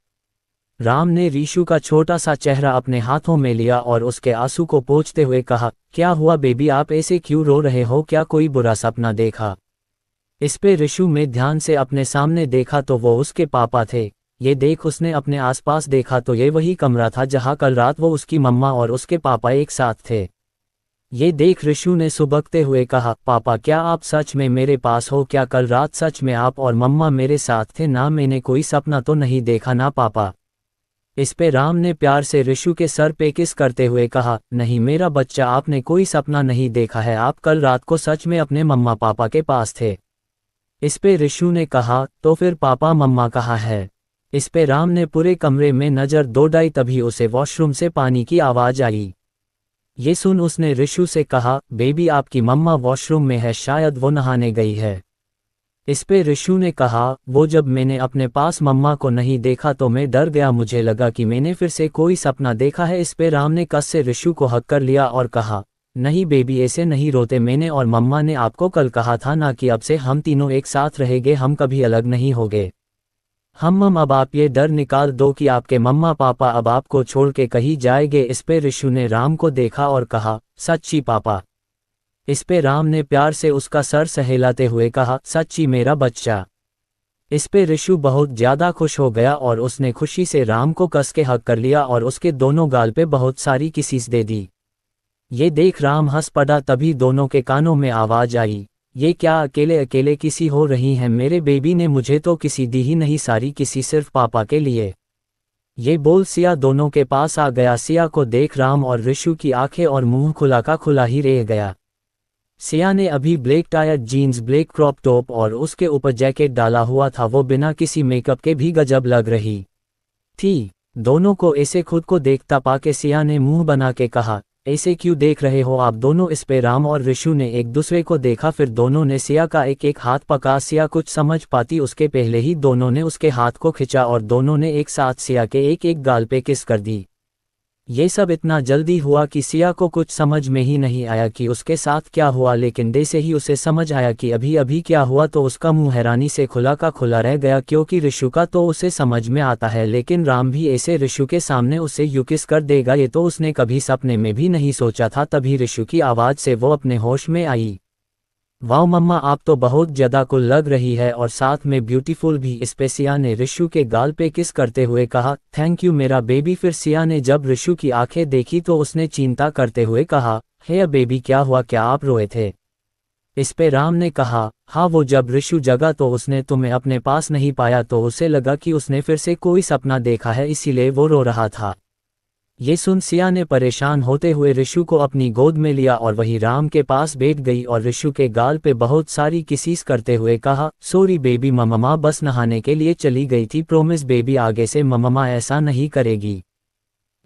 राम ने ऋषु का छोटा सा चेहरा अपने हाथों में लिया और उसके आंसू को पोंछते हुए कहा, क्या हुआ बेबी, आप ऐसे क्यों रो रहे हो? क्या कोई बुरा सपना देखा? इस पे ऋषु में ध्यान से अपने सामने देखा तो वो उसके पापा थे। ये देख उसने अपने आसपास देखा तो ये वही कमरा था जहां कल रात वो उसकी मम्मा और उसके पापा एक साथ थे। ये देख ऋषु ने सुबकते हुए कहा, पापा क्या आप सच में मेरे पास हो? क्या कल रात सच में आप और मम्मा मेरे साथ थे ना? मैंने कोई सपना तो नहीं देखा ना पापा? इस पे राम ने प्यार से ऋषु के सर पे किस करते हुए कहा, नहीं मेरा बच्चा, आपने कोई सपना नहीं देखा है। आप कल रात को सच में अपने मम्मा पापा के पास थे। इस पे ऋषु ने कहा, तो फिर पापा मम्मा कहाँ है? इस पे राम ने पूरे कमरे में नजर दौड़ाई। तभी उसे वॉशरूम से पानी की आवाज आई। ये सुन उसने ऋषु से कहा, बेबी आपकी मम्मा वॉशरूम में है, शायद वो नहाने गई है। इस पे ऋषु ने कहा, वो जब मैंने अपने पास मम्मा को नहीं देखा तो मैं डर गया, मुझे लगा कि मैंने फिर से कोई सपना देखा है। इस पे राम ने कस से ऋषु को हक कर लिया और कहा, नहीं बेबी ऐसे नहीं रोते, मैंने और मम्मा ने आपको कल कहा था ना कि अब से हम तीनों एक साथ रहेंगे, हम कभी अलग नहीं होंगे। हम अब आप ये डर निकाल दो कि आपके मम्मा पापा अब आपको छोड़ के कहीं जाएंगे। इस पे ऋषु ने राम को देखा और कहा, सच्ची पापा? इस पे राम ने प्यार से उसका सर सहलाते हुए कहा, सच्ची मेरा बच्चा? इस पे ऋषु बहुत ज्यादा खुश हो गया और उसने खुशी से राम को कस के हक कर लिया और उसके दोनों गाल पे बहुत सारी किसीस दे दी। ये देख राम हंस पड़ा। तभी दोनों के कानों में आवाज आई, ये क्या अकेले अकेले किसी हो रही हैं? मेरे बेबी ने मुझे तो किसी दी ही नहीं, सारी किसी सिर्फ पापा के लिए। ये बोल सिया दोनों के पास आ गया। सिया को देख राम और ऋषु की आंखें और मुंह खुला का खुला ही रह गया। सिया ने अभी ब्लैक टायर जीन्स, ब्लैक क्रॉप टॉप और उसके ऊपर जैकेट डाला हुआ था। वो बिना किसी मेकअप के भी गजब लग रही थी। दोनों को ऐसे खुद को देखता पाके सिया ने मुंह बना के कहा, ऐसे क्यों देख रहे हो आप दोनों? इस पे राम और ऋषु ने एक दूसरे को देखा, फिर दोनों ने सिया का एक एक हाथ पकड़ा। सिया कुछ समझ पाती उसके पहले ही दोनों ने उसके हाथ को खिंचा और दोनों ने एक साथ सिया के एक एक गाल पे किस कर दी। ये सब इतना जल्दी हुआ कि सिया को कुछ समझ में ही नहीं आया कि उसके साथ क्या हुआ, लेकिन जैसे ही उसे समझ आया कि अभी अभी क्या हुआ तो उसका मुंह हैरानी से खुला का खुला रह गया, क्योंकि ऋषु का तो उसे समझ में आता है, लेकिन राम भी ऐसे ऋषु के सामने उसे यूं किस कर देगा ये तो उसने कभी सपने में भी नहीं सोचा था। तभी ऋषु की आवाज़ से वो अपने होश में आई। वाह मम्मा, आप तो बहुत ज्यादा कूल लग रही है और साथ में ब्यूटीफुल भी। इस पे सिया ने ऋषु के गाल पे किस करते हुए कहा, थैंक यू मेरा बेबी। फिर सिया ने जब ऋषु की आंखें देखी तो उसने चिंता करते हुए कहा, हे बेबी क्या हुआ, क्या आप रोए थे? इस पे राम ने कहा, हाँ वो जब ऋषु जगा तो उसने तुम्हें अपने पास नहीं पाया तो उसे लगा कि उसने फिर से कोई सपना देखा है, इसीलिए वो रो रहा था। ये सुन सिया ने परेशान होते हुए ऋषु को अपनी गोद में लिया और वही राम के पास बैठ गई और ऋषु के गाल पे बहुत सारी किसीस करते हुए कहा, सॉरी बेबी, मम्मा बस नहाने के लिए चली गई थी, प्रोमिस बेबी आगे से मम्मा ऐसा नहीं करेगी।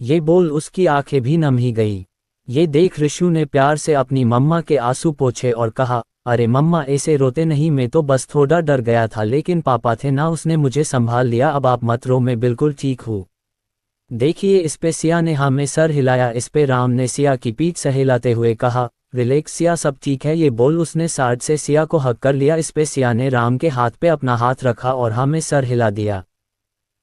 ये बोल उसकी आंखें भी नम ही गई। ये देख ऋषु ने प्यार से अपनी मम्मा के आंसू पोंछे और कहा, अरे मम्मा ऐसे रोते नहीं, मैं तो बस थोड़ा डर गया था, लेकिन पापा थे ना, उसने मुझे संभाल लिया, अब आप मत रो, मैं बिल्कुल ठीक हूँ। देखिए इस पे सिया ने हाँ में सर हिलाया। इस पे राम ने सिया की पीठ सहलाते हुए कहा, रिलैक्स सिया, सब ठीक है। ये बोल उसने साइड से सिया को हक कर लिया। इस पे सिया ने राम के हाथ पे अपना हाथ रखा और हाँ में सर हिला दिया।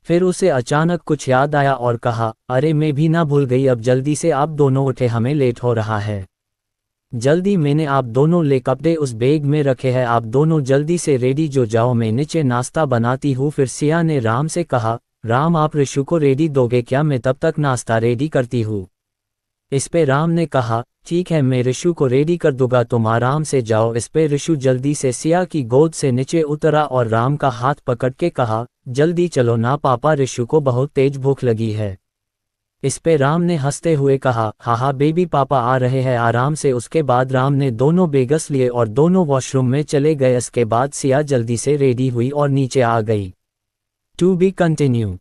फिर उसे अचानक कुछ याद आया और कहा, अरे मैं भी ना भूल गई, अब जल्दी से आप दोनों उठे, हमें लेट हो रहा है जल्दी। मैंने आप दोनों ले कपड़े उस बैग में रखे हैं, आप दोनों जल्दी से रेडी जो जाओ, मैं नीचे नाश्ता बनाती हूँ। फिर सिया ने राम से कहा, राम आप ऋषु को रेडी दोगे क्या? मैं तब तक नाश्ता रेडी करती हूँ। इस पे राम ने कहा, ठीक है मैं ऋषु को रेडी कर दूंगा, तुम आराम से जाओ। इस पे ऋषु जल्दी से सिया की गोद से नीचे उतरा और राम का हाथ पकड़ के कहा, जल्दी चलो ना पापा, ऋषु को बहुत तेज भूख लगी है। इस पे राम ने हंसते हुए कहा, हाहा बेबी पापा आ रहे हैं आराम से। उसके बाद राम ने दोनों बेगस लिए और दोनों वॉशरूम में चले गए। इसके बाद सिया जल्दी से रेडी हुई और नीचे आ गई। To be continue.